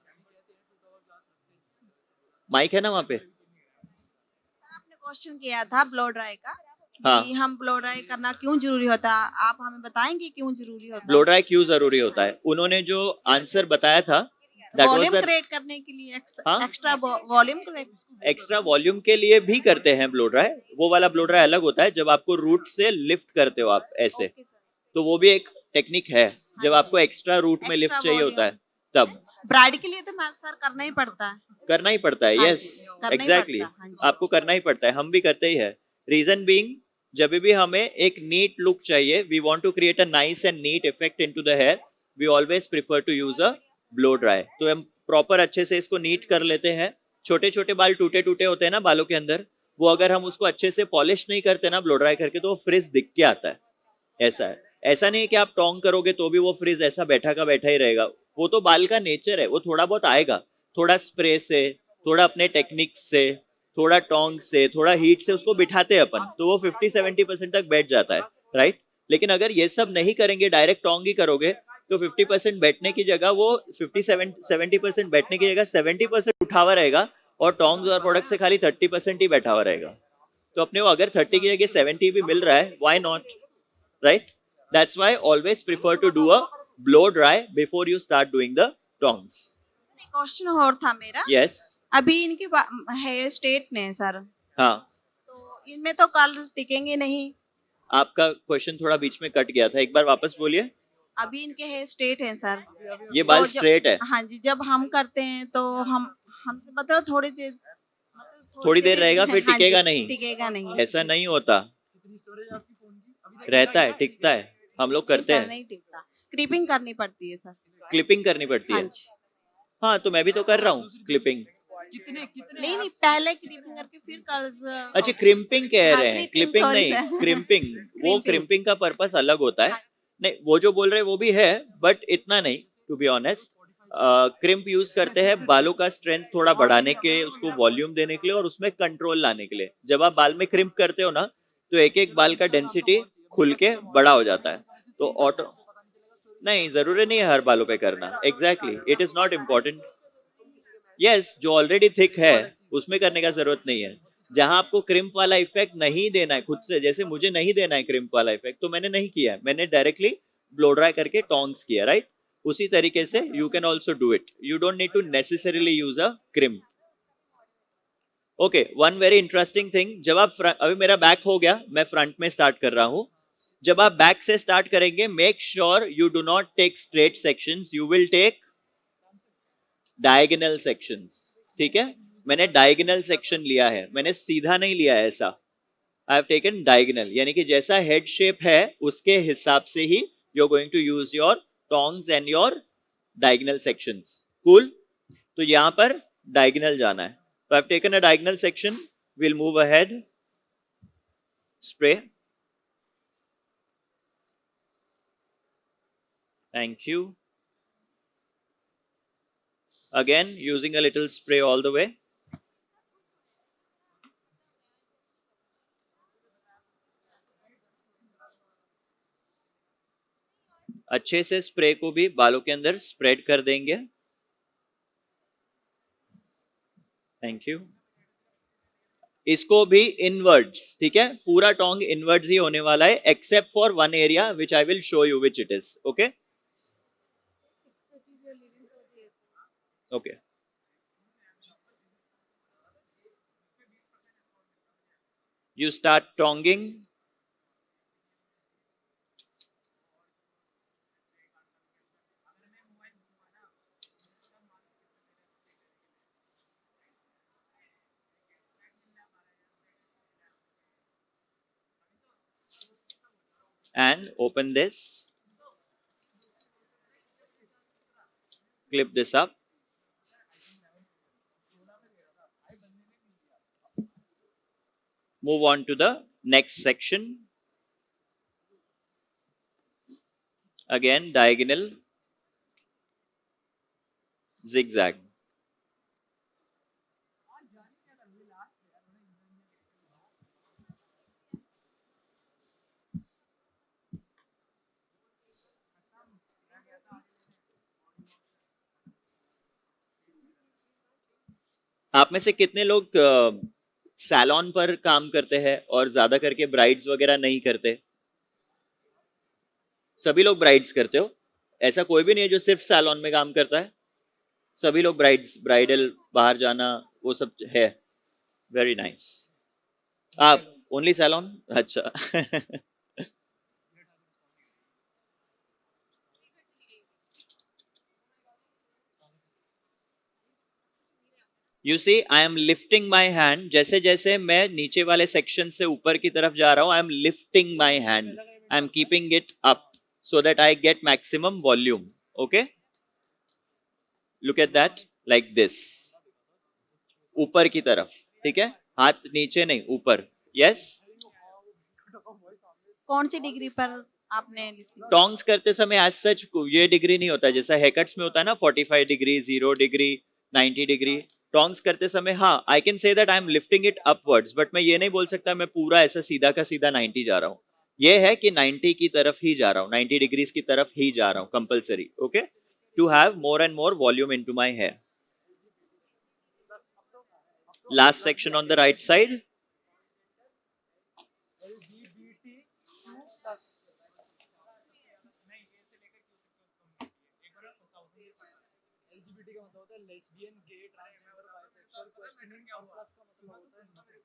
माइक है ना वहां पे? आपने क्वेश्चन किया था ब्लो ड्राई का, हाँ, कि हम ब्लो ड्राई करना क्यों जरूरी होता है, आप हमें बताएंगे क्यों जरूरी होता है? ब्लो ड्राई क्यों जरूरी होता है? उन्होंने जो आंसर बताया था, that was volume the, create करने के लिए, हाँ? Extra volume create. Extra volume के लिए भी करते हैं ब्लो ड्राई। वो वाला ब्लो ड्राई अलग होता है, जब आपको रूट से लिफ्ट करते हो आप ऐसे, ओके सर। तो वो भी एक टेक्निक है। जब हाँ आपको जी। एक्स्ट्रा रूट में लिफ्ट Extra चाहिए होता है, volume। तब ब्राइड के लिए तो मैं सर करना ही पड़ता है। करना ही पड़ता है। हाँ यस, जी, करना ही एग्जैक्टली, पड़ता है, हाँ जी। आपको करना ही पड़ता है। हम भी करते ही है। रीजन बीइंग, जब भी हमें एक नीट लुक चाहिए, we want to create a nice and neat effect into the hair, we always prefer to use a blow dry. तो हम प्रॉपर अच्छे से इसको नीट कर लेते हैं। छोटे छोटे बाल टूटे टूटे होते हैं ना बालों के अंदर, वो अगर हम उसको अच्छे से पॉलिश नहीं करते ना ब्लो ड्राई करके, तो वो फ्रिज दिख के आता है। ऐसा है, ऐसा नहीं है कि आप टोंग करोगे तो भी वो फ्रिज ऐसा बैठा का बैठा ही रहेगा। वो तो बाल का नेचर है, वो थोड़ा बहुत आएगा, थोड़ा स्प्रे से, थोड़ा अपने टेक्निक से, थोड़ा टोंग से, थोड़ा हीट से उसको बिठाते हैं अपन, तो वो 50-70% तक बैठ जाता है, राइट। लेकिन अगर ये सब नहीं करेंगे, डायरेक्ट टोंग ही करोगे, तो 50% बैठने की जगह वो 70% बैठने की जगह 70% उठा हुआ रहेगा, और टोंग्स और प्रोडक्ट से खाली 30% ही बैठा हुआ रहेगा। तो अपने को अगर 30 की जगह 70 भी मिल रहा है, why not, right. That's why always prefer to do a blow dry before you start doing the tongs. एक क्वेश्चन और था मेरा। Yes. अभी इनके हेयर स्ट्रेट ने सर, हाँ, तो इनमें तो कर्ल टिकेंगे नहीं। आपका क्वेश्चन थोड़ा बीच में कट गया था, एक बार वापस बोलिए। अभी इनके हेयर स्ट्रेट हैं सर। ये बाल तो जब स्ट्रेट है, हाँ जी, जब हम करते हैं तो हमसे मतलब थोड़ी देर रहेगा फिर हाँ जी, टिकेगा नहीं। टिकेगा नहीं। ऐसा नहीं होता, कितनी स्टोरेज आपकी फोन की? अभी तक रहता है, टिकता है, हम लोग करते सर हैं। नहीं टिकता, क्रीपिंग करनी पड़ती है सर। क्लिपिंग करनी पड़ती हाँ है। जी। हाँ, तो मैं भी तो कर रहा हूँ क्लिपिंग। कितने कितने नहीं पहले क्रीपिंग करके फिर कर्ल्स। अच्छा, क्रिम्पिंग कह हाँ, रहे हैं, crimping, क्लिपिंग sorry नहीं, sir. क्रिम्पिंग। वो Crimping. क्रिम्पिंग का पर्पस अलग होता है। हाँ। नहीं, वो जो बोल रहे हैं वो भी है, बट इतना नहीं, to be honest. Crimp use करते हैं बालों का स्ट्रेंथ थोड़ा बढ़ाने के लिए, उसको वॉल्यूम देने के लिए, और उसमें कंट्रोल लाने के लिए। जब आप बाल में क्रिम्प करते हो ना, तो एक एक बाल का डेंसिटी खुल के बड़ा हो जाता है, तो ऑटो नहीं, जरूरी नहीं है हर बालों पे करना। Exactly, it is not important. Yes, जो ऑलरेडी थिक है उसमें करने का जरूरत नहीं है। जहां आपको क्रिम्प वाला इफेक्ट नहीं देना है खुद से, जैसे मुझे नहीं देना है क्रिम्प वाला इफेक्ट, तो मैंने नहीं किया है, मैंने डायरेक्टली ब्लो ड्राई करके टोंग्स किया, राइट। उसी तरीके से you can also do it, you don't need to necessarily use a crimp. Okay, one very interesting thing, जब आप अभी मेरा बैक हो गया, मैं फ्रंट में स्टार्ट कर रहा हूं। जब आप बैक से स्टार्ट करेंगे, make sure you do not take straight sections, you will take diagonal sections, ठीक है। मैंने डायगोनल सेक्शन लिया है, मैंने सीधा नहीं लिया है ऐसा। आई हैव टेकन डायगोनल, यानी कि जैसा हेड शेप है उसके हिसाब से ही you are going to use your tongs and your diagonal sections. Cool. तो यहां पर डायगोनल जाना है, तो I have taken a diagonal section, will move ahead, spray, thank you. Again, using a little spray all the way. अच्छे से spray को भी बालों के अंदर स्प्रेड कर देंगे। Thank you. इसको भी इनवर्ड्स, ठीक है, पूरा टोंग इनवर्ड्स ही होने वाला है, except for one area which I will show you which it is. Okay okay, you start tonging, and open this, clip this up, move on to the next section. Again, diagonal, zigzag. आप में से कितने लोग salon पर काम करते हैं और ज्यादा करके ब्राइड्स वगैरह नहीं करते? सभी लोग ब्राइड्स करते हो? ऐसा कोई भी नहीं है जो सिर्फ सैलून में काम करता है, सभी लोग ब्राइड्स, ब्राइडल, बाहर जाना, वो सब है। Very nice. आप ओनली सैलून? अच्छा। You see, I am lifting my hand, जैसे जैसे मैं नीचे वाले सेक्शन से ऊपर की तरफ जा रहा हूं, आई am lifting my hand, I am keeping it up so that I get maximum volume. Okay, look at that, like this, ऊपर की तरफ, ठीक है। हाथ नीचे नहीं, ऊपर। यस। कौन सी डिग्री पर आपने लिफ्टिंग? टोंग्स करते समय एज सच ये डिग्री नहीं होता, जैसा हेयरकट्स में होता है ना 45 डिग्री, 0 डिग्री, 90 डिग्री। टोंग्स करते समय हाँ, I can say that I am lifting it upwards, but मैं ये नहीं बोल सकता मैं पूरा ऐसा सीधा का सीधा 90 जा रहा हूँ। ये है कि 90 की तरफ ही जा रहा हूँ, 90 डिग्रीज की तरफ ही जा रहा हूँ, compulsory. Okay, to have more and more volume into my hair. Last section on the right side. LGBT का मतलब होता है lesbian, gay, transgender, bisexual, questioning, और प्लस का मतलब होता है नथिंग।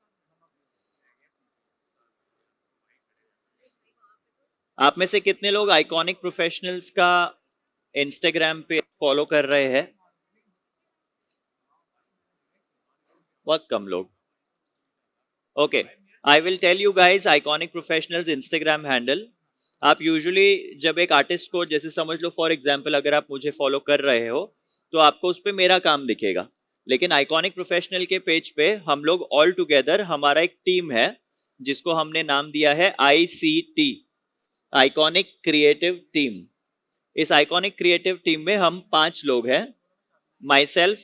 आप में से कितने लोग आइकॉनिक प्रोफेशनल्स का इंस्टाग्राम पे फॉलो कर रहे हैं? बहुत कम लोग। Okay, I will tell you guys Ikonic professionals Instagram handle. आप यूजुअली जब एक आर्टिस्ट को, जैसे समझ लो फॉर एग्जांपल अगर आप मुझे फॉलो कर रहे हो तो आपको उस पे मेरा काम दिखेगा, लेकिन आइकॉनिक प्रोफेशनल के पेज पे हम लोग ऑल टुगेदर, हमारा एक टीम है जिसको हमने नाम दिया है ICT, आइकॉनिक क्रिएटिव टीम। इस आइकॉनिक क्रिएटिव टीम में हम 5 लोग हैं, माई सेल्फ,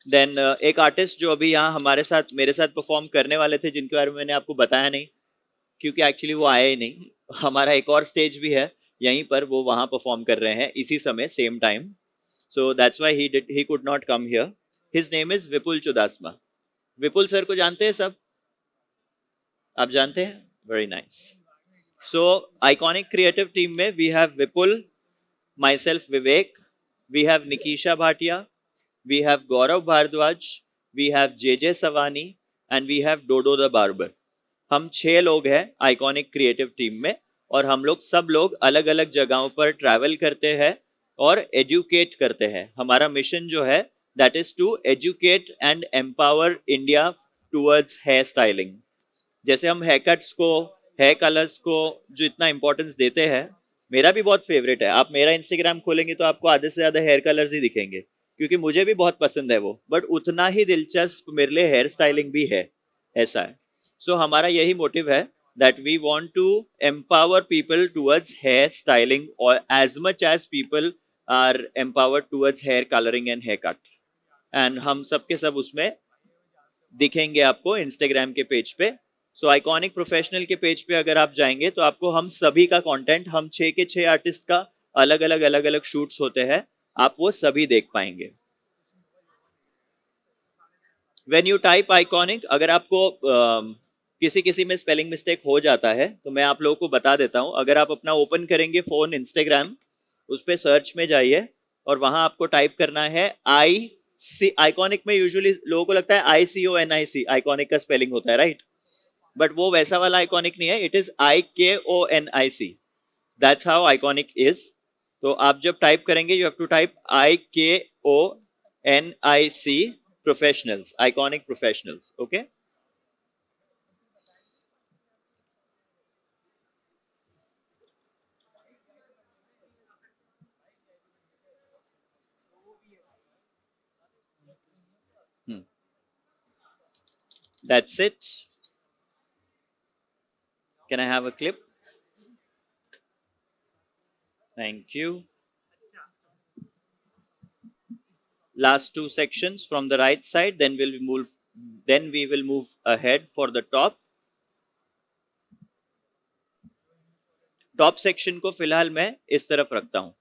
देन एक आर्टिस्ट जो अभी यहाँ हमारे साथ मेरे साथ परफॉर्म करने वाले थे, जिनके बारे में मैंने आपको बताया नहीं क्योंकि एक्चुअली वो आए ही नहीं। हमारा एक और स्टेज भी है यहीं पर, वो वहां परफॉर्म कर रहे हैं इसी समय, same time, so that's why he could not come here. His name is Vipul Chudasama. Vipul sir को जानते हैं सब? आप जानते हैं? Very nice. So iconic creative team में we have Vipul, myself Vivek, we have Nikisha Bhatia, we have Gaurav Bhardwaj, we have JJ Savani and we have Dodo the Barber। हम 6 लोग हैं आइकॉनिक क्रिएटिव टीम में, और हम लोग सब लोग अलग अलग जगहों पर ट्रैवल करते हैं और एजुकेट करते हैं। हमारा मिशन जो है that is to educate and empower India towards hair styling. जैसे हम हेयर कट्स को, हेयर कलर्स को जो इतना इंपॉर्टेंस देते हैं, मेरा भी बहुत फेवरेट है। आप मेरा इंस्टाग्राम खोलेंगे तो आपको आधे से ज्यादा हेयर कलर्स ही दिखेंगे, क्योंकि मुझे भी बहुत पसंद है वो, बट उतना ही दिलचस्प मेरे लिए हेयर स्टाइलिंग भी है, ऐसा है। सो हमारा यही मोटिव है that we want to empower people towards hair styling or as much as people are empowered towards hair coloring and haircut, and हम सब के सब उसमें दिखेंगे आपको इंस्टाग्राम के पेज पे। सो आइकॉनिक प्रोफेशनल के पेज पे अगर आप जाएंगे तो आपको हम सभी का कंटेंट, हम 6 के 6 आर्टिस्ट का अलग अलग शूट्स होते हैं, आप वो सभी देख पाएंगे। व्हेन यू टाइप आइकॉनिक, अगर आपको किसी में स्पेलिंग मिस्टेक हो जाता है तो मैं आप लोगों को बता देता हूं। अगर आप अपना ओपन करेंगे फोन इंस्टाग्राम, उस पे सर्च में जाइए और वहां आपको टाइप करना है आइकॉनिक में यूजुअली लोगों को लगता है ICONIC आइकॉनिक का स्पेलिंग होता है, राइट? बट वो वैसा वाला आइकॉनिक नहीं है, it is IKONIC, that's how Ikonic is. तो आप जब टाइप करेंगे you have to type IKONIC professionals, Ikonic professionals. Okay, that's it. Can I have a clip? Thank you. Last 2 sections from the right side, then we will move ahead for the top section को फिलहाल मैं इस तरफ रखता हूं।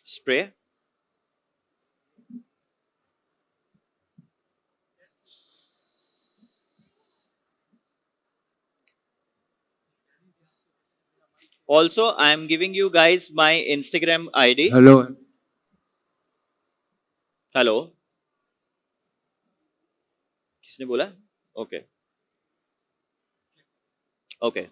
Spray, also I am giving you guys my Instagram ID. Hello hello, किसने बोला? Okay okay,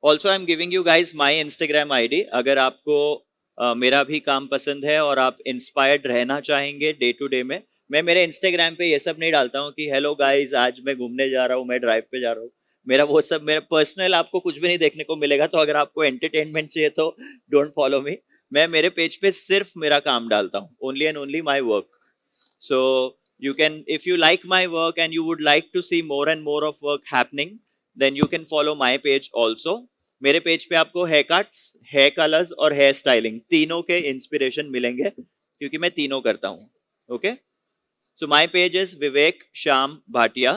also I am giving you guys my Instagram ID। अगर आपको मेरा भी काम पसंद है और आप इंस्पायर्ड रहना चाहेंगे डे टू डे में, मैं मेरे इंस्टाग्राम पे ये सब नहीं डालता हूँ कि हेलो गाइज आज मैं घूमने जा रहा हूँ, मैं ड्राइव पे जा रहा हूँ। मेरा वो सब, मेरा पर्सनल आपको कुछ भी नहीं देखने को मिलेगा। तो अगर आपको एंटरटेनमेंट चाहिए तो डोंट फॉलो मी। मैं मेरे पेज पे सिर्फ मेरा काम डालता हूँ, only and only my work. So you can, if you like my work and you would like to see more and more of work happening, then you can follow my page also. मेरे page पे आपको hair cuts, hair colours और hair styling तीनों के inspiration मिलेंगे, क्योंकि मैं तीनों करता हूँ। Okay, so my page is Vivek Shyam Bhatia.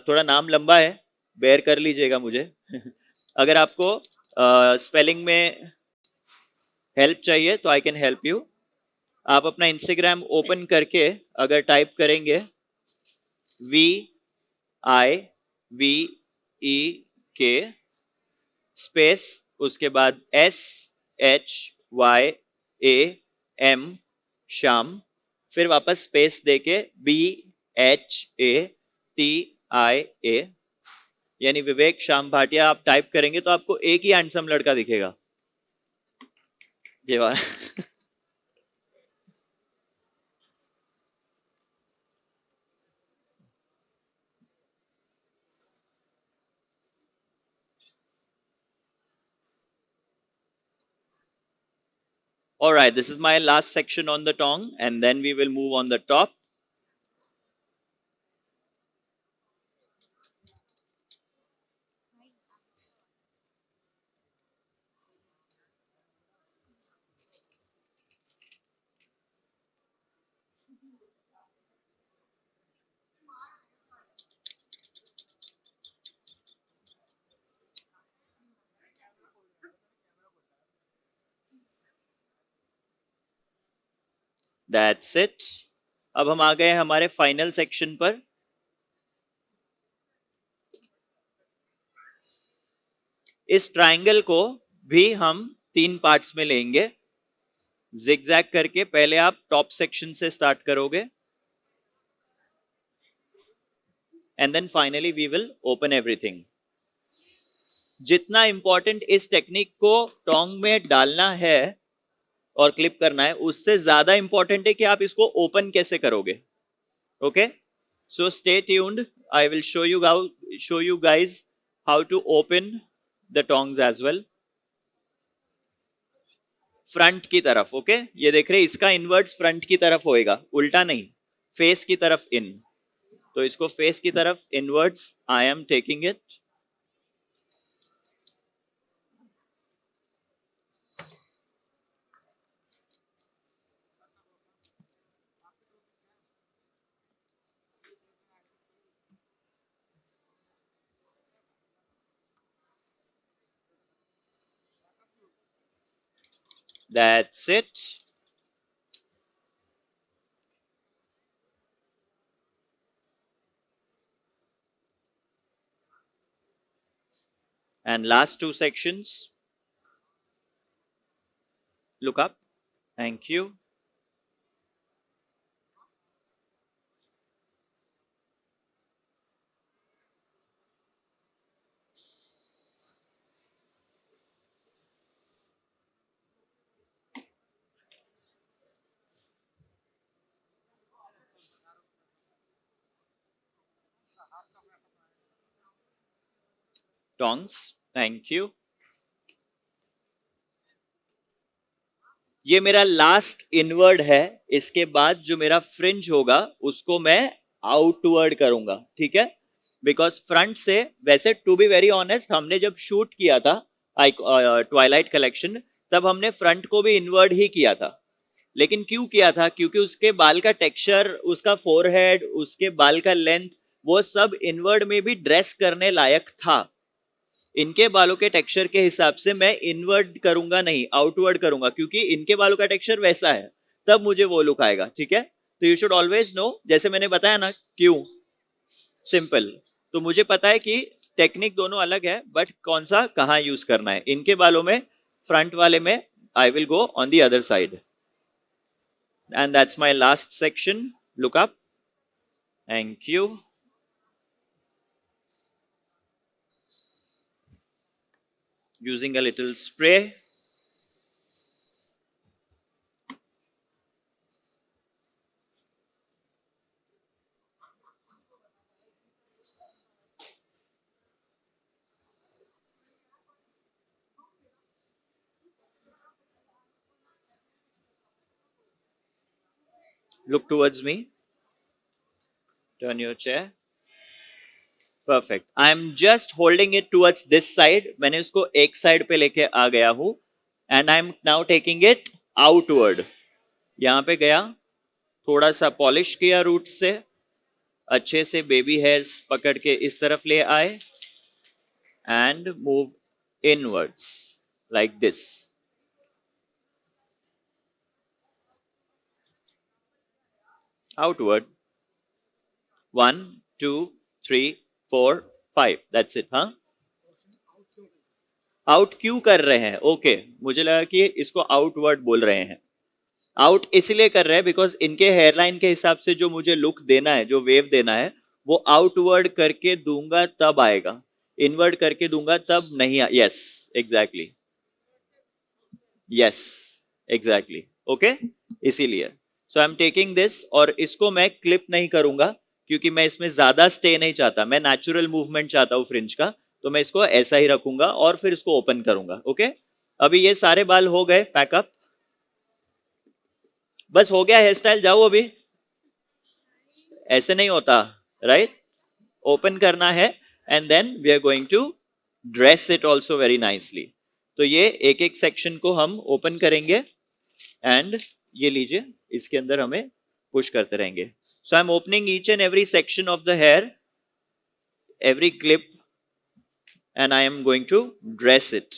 थोड़ा नाम लंबा है, बेयर कर लीजिएगा मुझे। अगर आपको स्पेलिंग में हेल्प चाहिए तो आई कैन हेल्प यू। आप अपना इंस्टाग्राम ओपन करके अगर टाइप करेंगे VIVEK स्पेस उसके बाद SHYAM श्याम, फिर वापस स्पेस देके BHATIA, यानी विवेक श्याम भाटिया आप टाइप करेंगे तो आपको एक ही हैंडसम लड़का दिखेगा, ये वाला। All right, this is my last section on the tongue, and then we will move on the top. That's it. अब हम आ गए हमारे फाइनल सेक्शन पर। इस ट्रायंगल को भी हम 3 पार्ट्स में लेंगे, जिगजैग करके। पहले आप टॉप सेक्शन से स्टार्ट करोगे, and then finally we will open everything. जितना इंपॉर्टेंट इस टेक्निक को टोंग में डालना है और क्लिप करना है, उससे ज्यादा इंपॉर्टेंट है कि आप इसको ओपन कैसे करोगे। Okay, so stay tuned, I will show you guys how to open the tongs as well. Front की तरफ, ओके, ये देख रहे हैं, इसका इनवर्ट्स फ्रंट की तरफ होएगा, उल्टा नहीं, फेस की तरफ इन। तो इसको फेस की तरफ inverts I am taking it. That's it. And last 2 sections. Look up. Thank you. Tongs. Thank you. ये मेरा लास्ट इनवर्ड है। इसके बाद जो मेरा फ्रिंज होगा उसको मैं आउटवर्ड करूंगा, ठीक है। बिकॉज फ्रंट से, वैसे टू बी वेरी ऑनेस्ट, हमने जब शूट किया था ट्वाइलाइट कलेक्शन, तब हमने फ्रंट को भी इनवर्ड ही किया था। लेकिन क्यों किया था? क्योंकि उसके बाल का टेक्सचर, उसका फोरहेड, उसके बाल का लेंथ, वो सब इनवर्ड में भी ड्रेस करने लायक था। इनके बालों के टेक्सचर के हिसाब से मैं इनवर्ड करूंगा नहीं, आउटवर्ड करूंगा, क्योंकि इनके बालों का टेक्सचर वैसा है, तब मुझे वो लुक आएगा, ठीक है। तो यू शुड ऑलवेज नो, जैसे मैंने बताया ना क्यों, सिंपल। तो मुझे पता है कि टेक्निक दोनों अलग है, बट कौन सा कहाँ यूज करना है। इनके बालों में, फ्रंट वाले में I will go on the other side. And that's my last section. Look up. Thank you. Using a little spray. Look towards me. Turn your chair. Perfect. I'm just holding it towards this side. मैंने उसको एक side पे लेके आ गया हूँ. And I'm now taking it outward. यहाँ पे गया, थोड़ा सा पॉलिश किया रूट से, अच्छे से बेबी हेयर्स पकड़ के इस तरफ ले आए and move inwards like this. Outward. 1, 2, 3, 4, 5. That's it, हाँ? आउट क्यों कर रहे हैं? ओके, मुझे लगा कि इसको आउटवर्ड बोल रहे हैं. आउट इसलिए कर रहे हैं बिकॉज इनके हेयरलाइन के हिसाब से जो मुझे लुक देना है, जो वेव देना है, वो आउटवर्ड करके दूंगा तब आएगा, इनवर्ड करके दूंगा तब नहीं. Yes exactly, yes exactly, okay. इसीलिए सो आई एम टेकिंग दिस, और इसको मैं क्लिप नहीं करूंगा क्योंकि मैं इसमें ज्यादा स्टे नहीं चाहता. मैं नेचुरल मूवमेंट चाहता हूँ फ्रिंज का, तो मैं इसको ऐसा ही रखूंगा और फिर इसको ओपन करूंगा. ओके, अभी ये सारे बाल हो गए पैकअप, बस हो गया हेयर स्टाइल. जाओ अभी, ऐसे नहीं होता, राइट? ओपन करना है and then we are going to dress it also very nicely. तो ये एक एक सेक्शन को हम ओपन करेंगे एंड ये लीजिए, इसके अंदर हमें पुश करते रहेंगे. So I am opening each and every section of the hair, every clip, and I am going to dress it.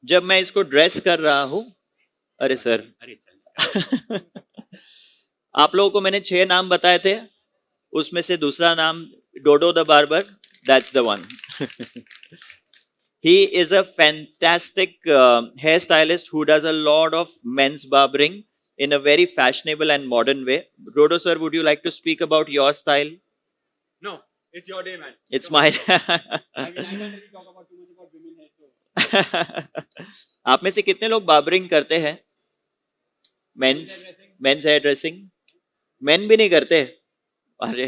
जब मैं इसको ड्रेस कर रहा हूं, अरे सर, अरे चल आप लोगों को मैंने 6 नाम बताए थे, उसमें से दूसरा नाम Dodo the barber, that's the one. He is a fantastic hairstylist who does a lot of men's barbering in a very fashionable and modern way. Dodo sir, would you like to speak about your style? No, it's your day, man. It's my. I mean, I can't really talk about too much about women here, so. आप में से कितने लोग barbering करते हैं? Mains hair dressing? Main भी नहीं करते? अरे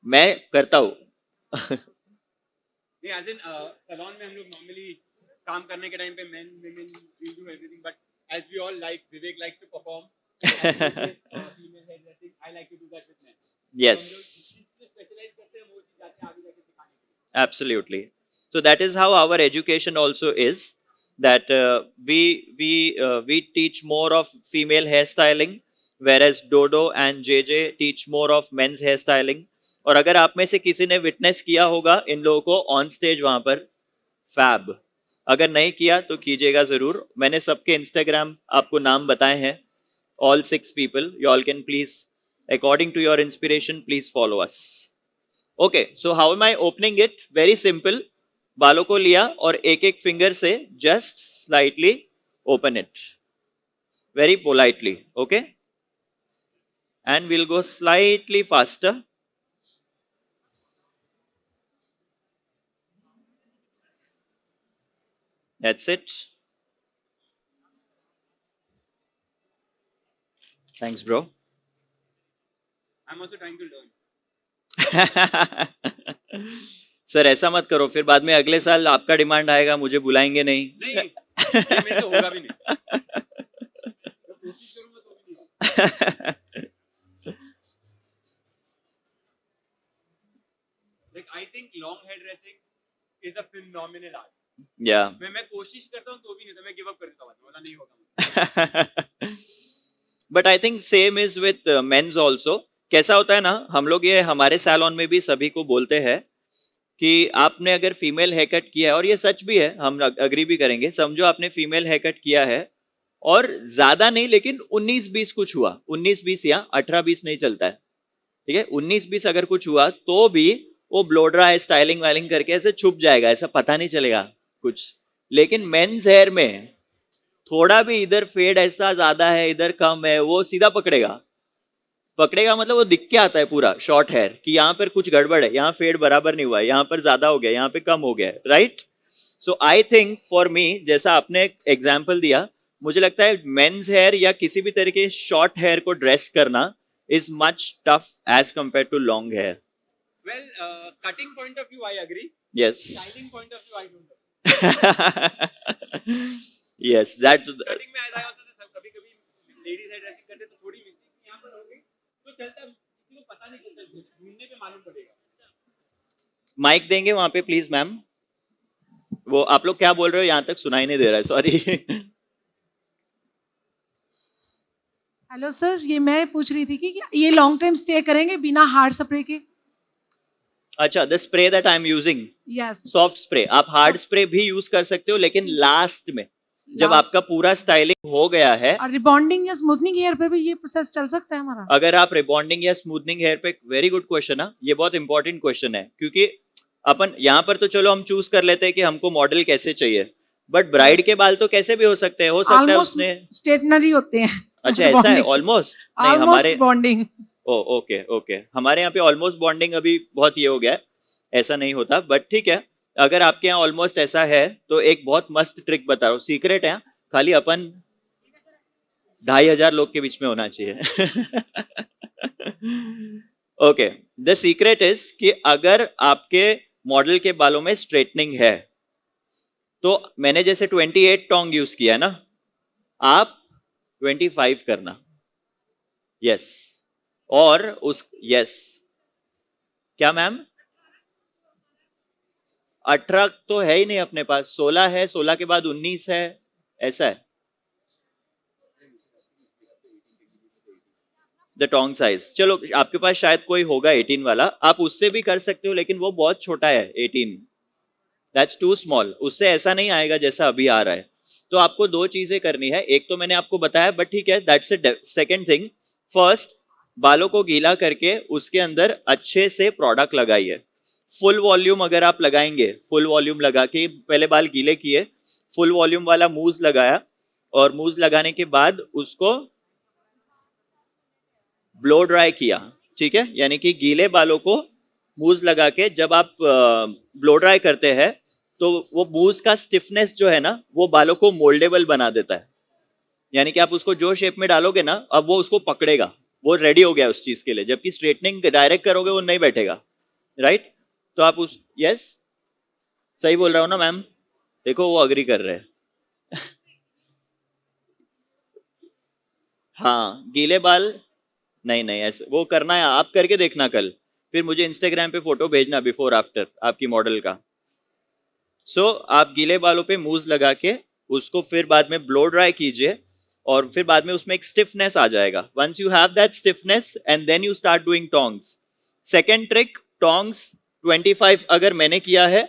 मैं करता हूँ. नहीं, as in salon में हम लोग normally काम करने के टाइम पे men, women, we do everything, but as we all like, Vivek likes to perform. Female hair dressing, I like to do that with men. Yes. Specialize करते हैं, वो चीज़ आते हैं आगे जाके सिखाने के लिए. Absolutely. So that is how our education also is. That we teach more of female hairstyling, whereas Dodo and JJ teach more of men's hairstyling. और अगर आप में से किसी ने विटनेस किया होगा इन लोगों को ऑन स्टेज वहां पर, फैब. अगर नहीं किया तो कीजिएगा जरूर. मैंने सबके इंस्टाग्राम आपको नाम बताए हैं. All 6 people. You all can please, according to your inspiration, please follow us. Okay, so how am I opening it? Very simple. बालों को लिया और एक एक फिंगर से just slightly open it. Very politely, okay? And we'll go slightly faster. That's it. Thanks, bro. I'm also trying to learn. Sir ऐसा मत करो, फिर बाद में अगले साल आपका डिमांड आएगा, मुझे बुलाएंगे नहीं. नहीं, ये मेरे से होगा भी नहीं. मैं कोशिश करूंगा तो भी नहीं. Like I think long hair dressing is a phenomenal art. Yeah. मैं कोशिश करता हूँ तो भी नहीं होता, मैं गिव अप कर देता हूँ, मतलब नहीं होगा. But I think same is with men's also. कैसा होता है ना, हम लोग ये हमारे सैलून में भी सभी को बोलते हैं कि आपने अगर फीमेल हेयर कट किया है, और ये सच भी है, हम अग्री भी करेंगे. समझो आपने फीमेल हेयर कट किया है और ज्यादा नहीं, लेकिन 19-20 कुछ हुआ, 19-20 या 18-20 नहीं चलता है, ठीक है. 19-20 अगर कुछ हुआ तो भी वो ब्लो ड्राई स्टाइलिंग वाइलिंग करके ऐसे छुप जाएगा, ऐसा पता नहीं चलेगा कुछ. लेकिन मेंस हेयर में थोड़ा भी इधर फेड ऐसा ज्यादा है, इधर कम है, वो सीधा पकड़ेगा. पकड़ेगा मतलब वो दिख के आता है पूरा शॉर्ट हेयर कि यहाँ पर कुछ गड़बड़ है, यहाँ फेड बराबर नहीं हुआ है, यहाँ पर ज्यादा हो गया, यहाँ पे कम हो गया है, right. So I think for me, जैसा आपने एग्जाम्पल दिया, मुझे लगता है मेंस हेयर या किसी भी तरह के शॉर्ट हेयर को ड्रेस करना is much tough as compare to long hair. Well, cutting point of view, I agree. Yes. Styling point of view, I don't know. Yes, that's starting में ऐसा होता था, सब कभी-कभी लेडीज हेयर ड्रेसिंग करते तो थोड़ी मिस्टेक यहाँ पर हो गई तो चलता, किसी को पता नहीं चलता, ढूंढने पे मालूम पड़ेगा। माइक देंगे वहां पे प्लीज मैम। वो आप लोग क्या बोल रहे हो यहाँ तक सुनाई नहीं दे रहा है, सॉरी। हेलो सर, ये मैं पूछ रही थी कि ये लॉन्ग टाइम स्टे करेंगे बिना हार्ड स्प्रे के? अच्छा, the spray that I am using, yes. Soft spray, आप हार्ड स्प्रे भी यूज कर सकते हो, लेकिन लास्ट में जब आपका पूरा स्टाइलिंग हो गया है, और रिबॉन्डिंग या स्मूथनिंग हेयर पे भी ये प्रोसेस चल सकता है हमारा? अगर आप रिबॉन्डिंग या स्मूथनिंग हेयर पे, वेरी गुड क्वेश्चन है, ये बहुत इंपॉर्टेंट क्वेश्चन है, क्योंकि अपन यहाँ पर तो चलो हम चूज कर लेते हैं कि हमको मॉडल कैसे चाहिए, बट ब्राइड के बाल तो कैसे भी हो सकते हैं, हो सकता है ऑलमोस्ट उसने। स्ट्रेटनरी होते हैं। अच्छा ऐसा है, ऑलमोस्ट नहीं हमारे, बॉन्डिंग। ओ ओके ओके, हमारे यहाँ पे ऑलमोस्ट बॉन्डिंग अभी बहुत ये हो गया है, ऐसा नहीं होता, बट ठीक है। अगर आपके यहाँ ऑलमोस्ट ऐसा है तो एक बहुत मस्त ट्रिक बता रहा हूँ, सीक्रेट है, खाली अपन 2,500 लोग के बीच में होना चाहिए। ओके, द सीक्रेट इज कि अगर आपके मॉडल के बालों में स्ट्रेटनिंग है, तो मैंने जैसे 28 टोंग यूज किया है ना, आप 25 करना। यस, और उस यस, क्या मैम? 18 तो है ही नहीं अपने पास, 16 है, 16 के बाद 19 है, ऐसा है द टोंग साइज। चलो आपके पास शायद कोई होगा 18 वाला, आप उससे भी कर सकते हो, लेकिन वो बहुत छोटा है 18, दैट्स टू स्मॉल, उससे ऐसा नहीं आएगा जैसा अभी आ रहा है। तो आपको दो चीजें करनी है, एक तो मैंने आपको बताया, बट ठीक है, दैट्स सेकंड थिंग। फर्स्ट, बालों को गीला करके उसके अंदर अच्छे से प्रोडक्ट लगाइए, फुल वॉल्यूम अगर आप लगाएंगे, फुल वॉल्यूम लगा के पहले बाल गीले किए, फुल वॉल्यूम वाला मूज लगाया, और मूज लगाने के बाद उसको ब्लो ड्राई किया, ठीक है, यानी कि गीले बालों को मूज लगा के जब आप ब्लो ड्राई करते हैं, तो वो मूज का स्टिफनेस जो है ना, वो बालों को मोल्डेबल बना देता है, यानी कि आप उसको जो शेप में डालोगे ना, अब वो उसको पकड़ेगा, वो रेडी हो गया उस चीज के लिए, जबकि स्ट्रेटनिंग डायरेक्ट करोगे वो नहीं बैठेगा, राइट? तो आप उस, यस सही बोल रहा हूं ना मैम? देखो वो अग्री कर रहे हैं। हाँ, गीले बाल नहीं नहीं, ऐसे वो करना है, आप करके देखना कल, फिर मुझे इंस्टाग्राम पे फोटो भेजना बिफोर आफ्टर आपकी मॉडल का। सो आप गीले बालों पे मूज लगा के उसको फिर बाद में ब्लो ड्राई कीजिए, और फिर बाद में उसमें एक स्टिफनेस आ जाएगा, once you have that stiffness and then you start doing tongs. Second trick, tongs 25 अगर मैंने किया है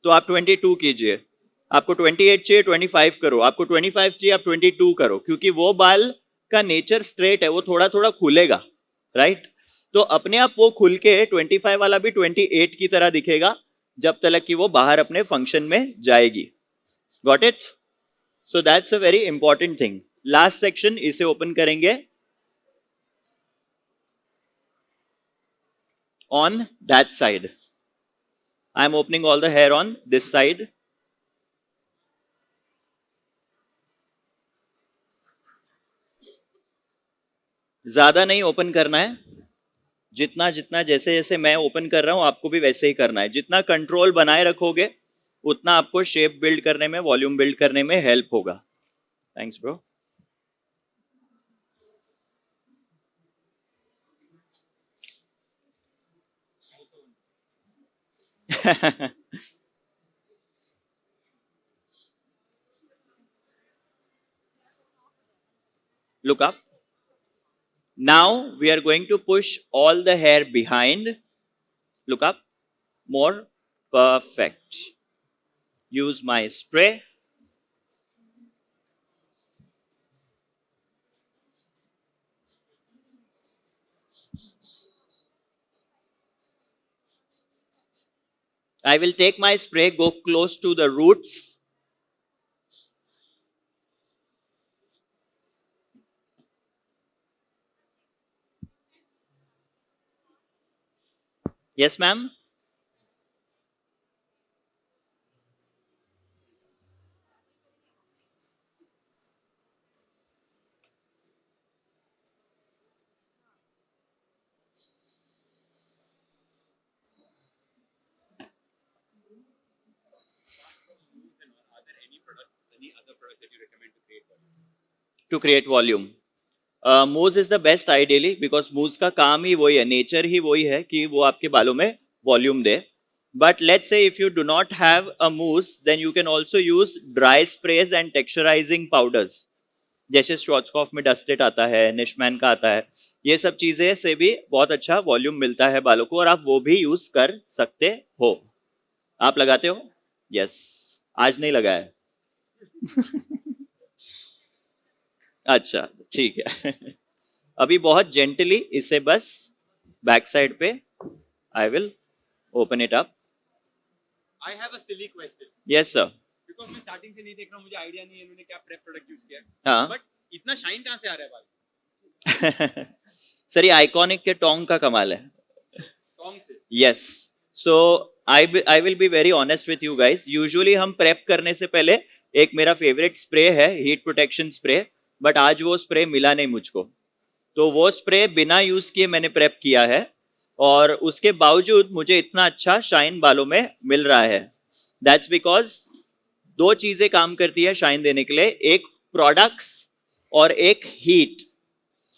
तो आप 22 कीजिए, आपको 28 चाहिए 25 करो, आपको 25 चाहिए आप 22 करो, क्योंकि वो बाल का नेचर स्ट्रेट है, वो थोड़ा थोड़ा खुलेगा, राइट? तो अपने आप वो खुल के 25 वाला भी 28 की तरह दिखेगा, जब तक कि वो बाहर अपने फंक्शन में जाएगी। Got it? So that's a very important thing. Last section, इसे ओपन करेंगे on that side. I am opening all the hair on this side. ज्यादा नहीं ओपन करना है, जितना जितना जैसे जैसे मैं ओपन कर रहा हूं आपको भी वैसे ही करना है, जितना कंट्रोल बनाए रखोगे उतना आपको शेप बिल्ड करने में, वॉल्यूम बिल्ड करने में हेल्प होगा। Thanks bro. Look up. Now we are going to push all the hair behind. Look up. More. Perfect. Use my spray. I will take my spray, go close to the roots. Yes, ma'am. any other products that you recommend to create volume? To create volume. मूज is the best ideally because मूज का काम ही वही है, nature ही वही है कि वो आपके बालों में वॉल्यूम दे. But let's say if you do not have a mousse then you can also use dry sprays and texturising powders, जैसे श्वार्ट्जकॉफ में डस्टेड आता है, निशमैन का आता है. ये सब चीजें से भी बहुत अच्छा वॉल्यूम मिलता है बालों को और आप वो भी यूज कर सकते हो. आप लगाते हो? यस. आज नहीं लगाया. अच्छा ठीक है. अभी बहुत जेंटली इसे बस बैक साइड पे I will open it up. I have a silly question. Yes sir. Because मैं स्टार्टिंग से नहीं देख रहा हूँ, मुझे आइडिया नहीं है इन्होंने क्या प्रेप प्रोडक्ट यूज किया है. हाँ. बट इतना शाइन कहाँ से आ रहा है बाल? सर ये आइकॉनिक के टोंग का कमाल है. टोंग से. Yes. So I will be very honest with you guys. Usually हम प्रेप करने से पहले एक मेरा फेवरेट स्प्रे है हीट प्रोटेक्शन स्प्रे, बट आज वो स्प्रे मिला नहीं मुझको, तो वो स्प्रे बिना यूज किए मैंने प्रेप किया है और उसके बावजूद मुझे इतना अच्छा शाइन बालों में मिल रहा है. दैट्स बिकॉज दो चीजें काम करती है शाइन देने के लिए, एक प्रोडक्ट्स और एक हीट.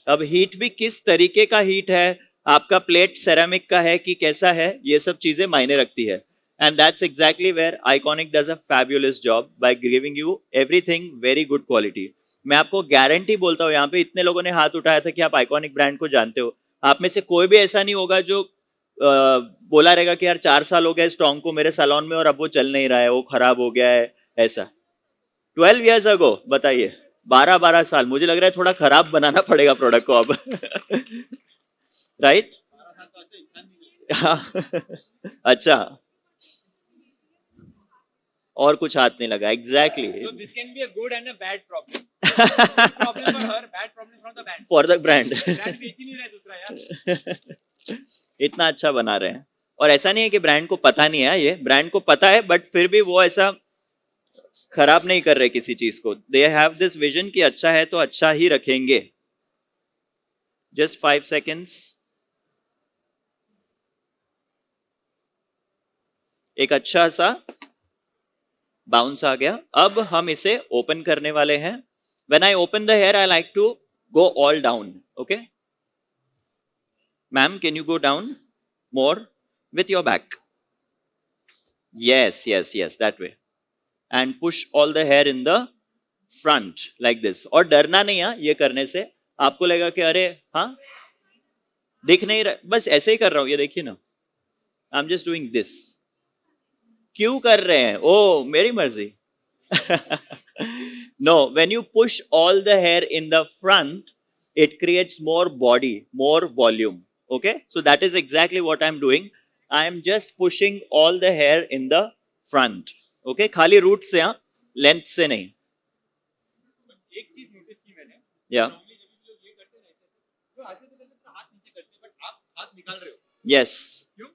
अब हीट भी किस तरीके का हीट है, आपका प्लेट सेरामिक का है कि कैसा है, ये सब चीजें मायने रखती है. And that's exactly where Ikonic does a fabulous job by giving you everything very good quality. मैं आपको गारंटी बोलता हूँ, यहाँ पे इतने लोगों ने हाथ उठाया था कि आप आइकॉनिक ब्रांड को जानते हो, आप में से कोई भी ऐसा नहीं होगा जो बोला रहेगा कि यार 4 साल हो गया स्ट्रॉन्ग को मेरे सैलून में और अब वो चल नहीं रहा है, वो खराब हो गया है. ऐसा 12 years ago, बताइए 12 साल. मुझे लग रहा है थोड़ा खराब बनाना पड़ेगा प्रोडक्ट को अब. राइट. 12 साल तो अच्छा इंसान नहीं है. अच्छा, और कुछ हाथ नहीं लगा. Exactly. So this can be a good and a bad problem. Good problem for her, bad problem from the brand. For the brand. Brand बेच ही नहीं रहा है दूसरा यार. इतना अच्छा बना रहे हैं और ऐसा नहीं है कि ब्रांड को पता नहीं है, ये ब्रांड को पता है, बट फिर भी वो ऐसा खराब नहीं कर रहे किसी चीज को. दे हैव दिस विजन कि अच्छा है तो अच्छा ही रखेंगे. Just 5 seconds. एक अच्छा सा बाउंस आ गया. अब हम इसे ओपन करने वाले हैं. When I open the hair I like to go all down. Okay ma'am, can you go down more with your back? Yes, yes, yes, that way. And push all the hair in the front like this. और डरना नहीं है ये करने से. आपको लगेगा कि अरे हाँ दिख नहीं रहा, बस ऐसे ही कर रहा हूं, ये देखिए ना. I am just doing this. क्यों कर रहे हैं? ओ मेरी मर्जी. No, when you push all the hair in the front, it creates more body, more volume. Okay, so that is exactly what I'm doing. I am just pushing all the hair in the front. Okay, खाली root से, हाँ, length से नहीं. एक चीज notice की मैंने. Yeah. Normally जब भी लोग ये करते हैं ना ऐसे, तो ऐसे तो करते हैं हाथ नीचे करते हैं, बट आप हाथ निकाल रहे हो. Yes. क्यों?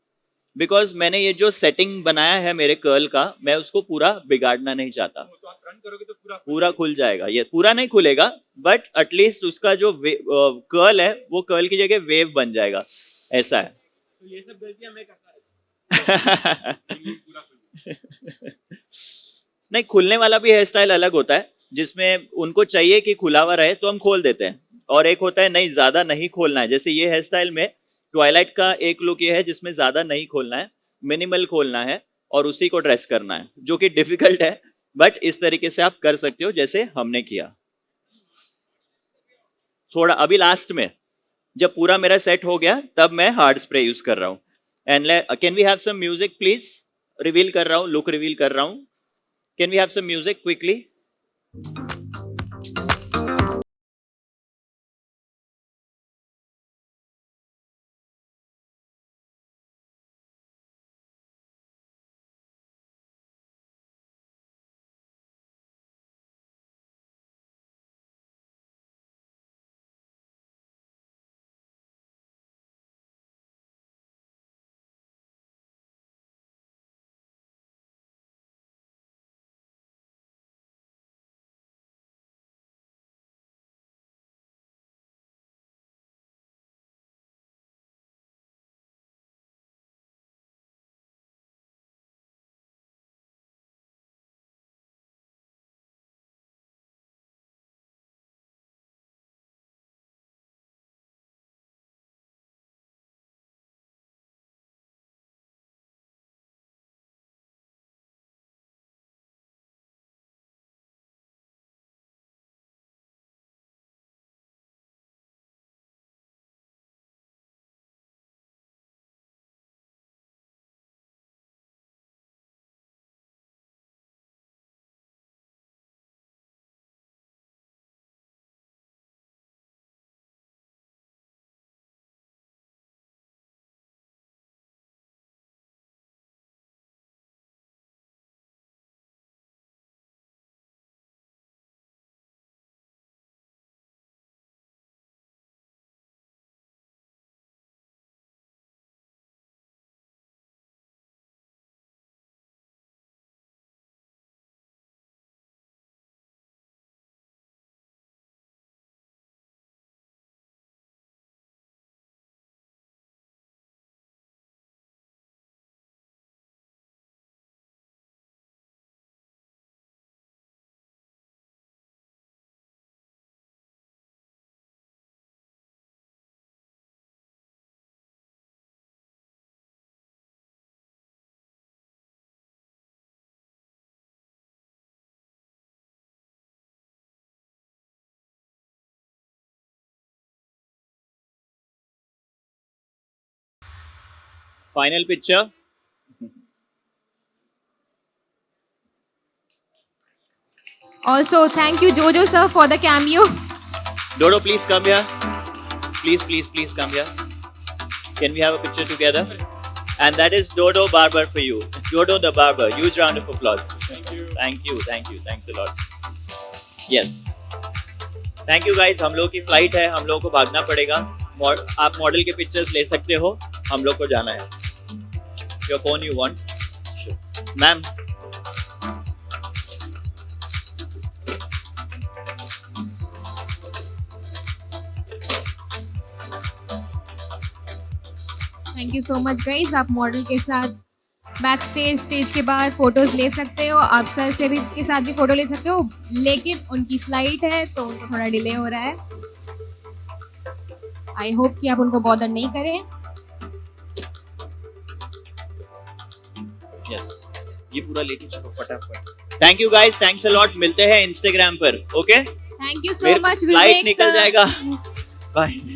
बिकॉज मैंने ये जो सेटिंग बनाया है मेरे कर्ल का, मैं उसको पूरा बिगाड़ना नहीं चाहता. तो आप रन करोगे तो पूरा पूरा खुल जाएगा. ये पूरा नहीं खुलेगा, बट एटलीस्ट उसका जो कर्ल है वो कर्ल की जगह वेव बन जाएगा. ऐसा है. तो ये सब गलतियां मैं करता रहता हूं. पूरा खुल. नहीं, खुलने वाला भी हेयर स्टाइल अलग होता है, जिसमें उनको चाहिए कि खुला हुआ रहे तो हम खोल देते हैं, और एक होता है नहीं ज्यादा नहीं खोलना है. जैसे ये हेयर स्टाइल में ट्वाइलाइट का एक लुक ये है जिसमें ज्यादा नहीं खोलना है, मिनिमल खोलना है और उसी को ड्रेस करना है, जो कि डिफिकल्ट है, बट इस तरीके से आप कर सकते हो जैसे हमने किया. थोड़ा अभी लास्ट में जब पूरा मेरा सेट हो गया तब मैं हार्ड स्प्रे यूज कर रहा हूँ. And can we have some music please. Reveal कर रहा हूँ, लुक रिवील कर रहा हूँ. Can we have some music quickly. Final picture. Also, thank you, Jojo sir, for the cameo. Dodo, please come here. Please come here. Can we have a picture together? And that is Dodo Barber for you. Dodo the Barber. Huge round of applause. Thank you. Thanks a lot. Yes. Thank you guys. हम लोग की flight है, हम लोगों को भागना पड़ेगा. आप मॉडल के पिक्चर्स ले सकते हो, हम लोग को जाना है. Your phone you want? Sure. Ma'am. Thank you so much guys. आप मॉडल के साथ बैक स्टेज के बाहर फोटोज ले सकते हो. आप सर से भी के साथ भी फोटो ले सकते हो, लेकिन उनकी फ्लाइट है तो उनको थोड़ा डिले हो रहा है. आई होप कि आप उनको बॉदर नहीं करें. यस, ये पूरा लेके चलो फटाफट. Thank you guys, thanks a lot. मिलते हैं इंस्टाग्राम पर. Okay, thank you so much flight Vivek निकल सर. जाएगा. बाय.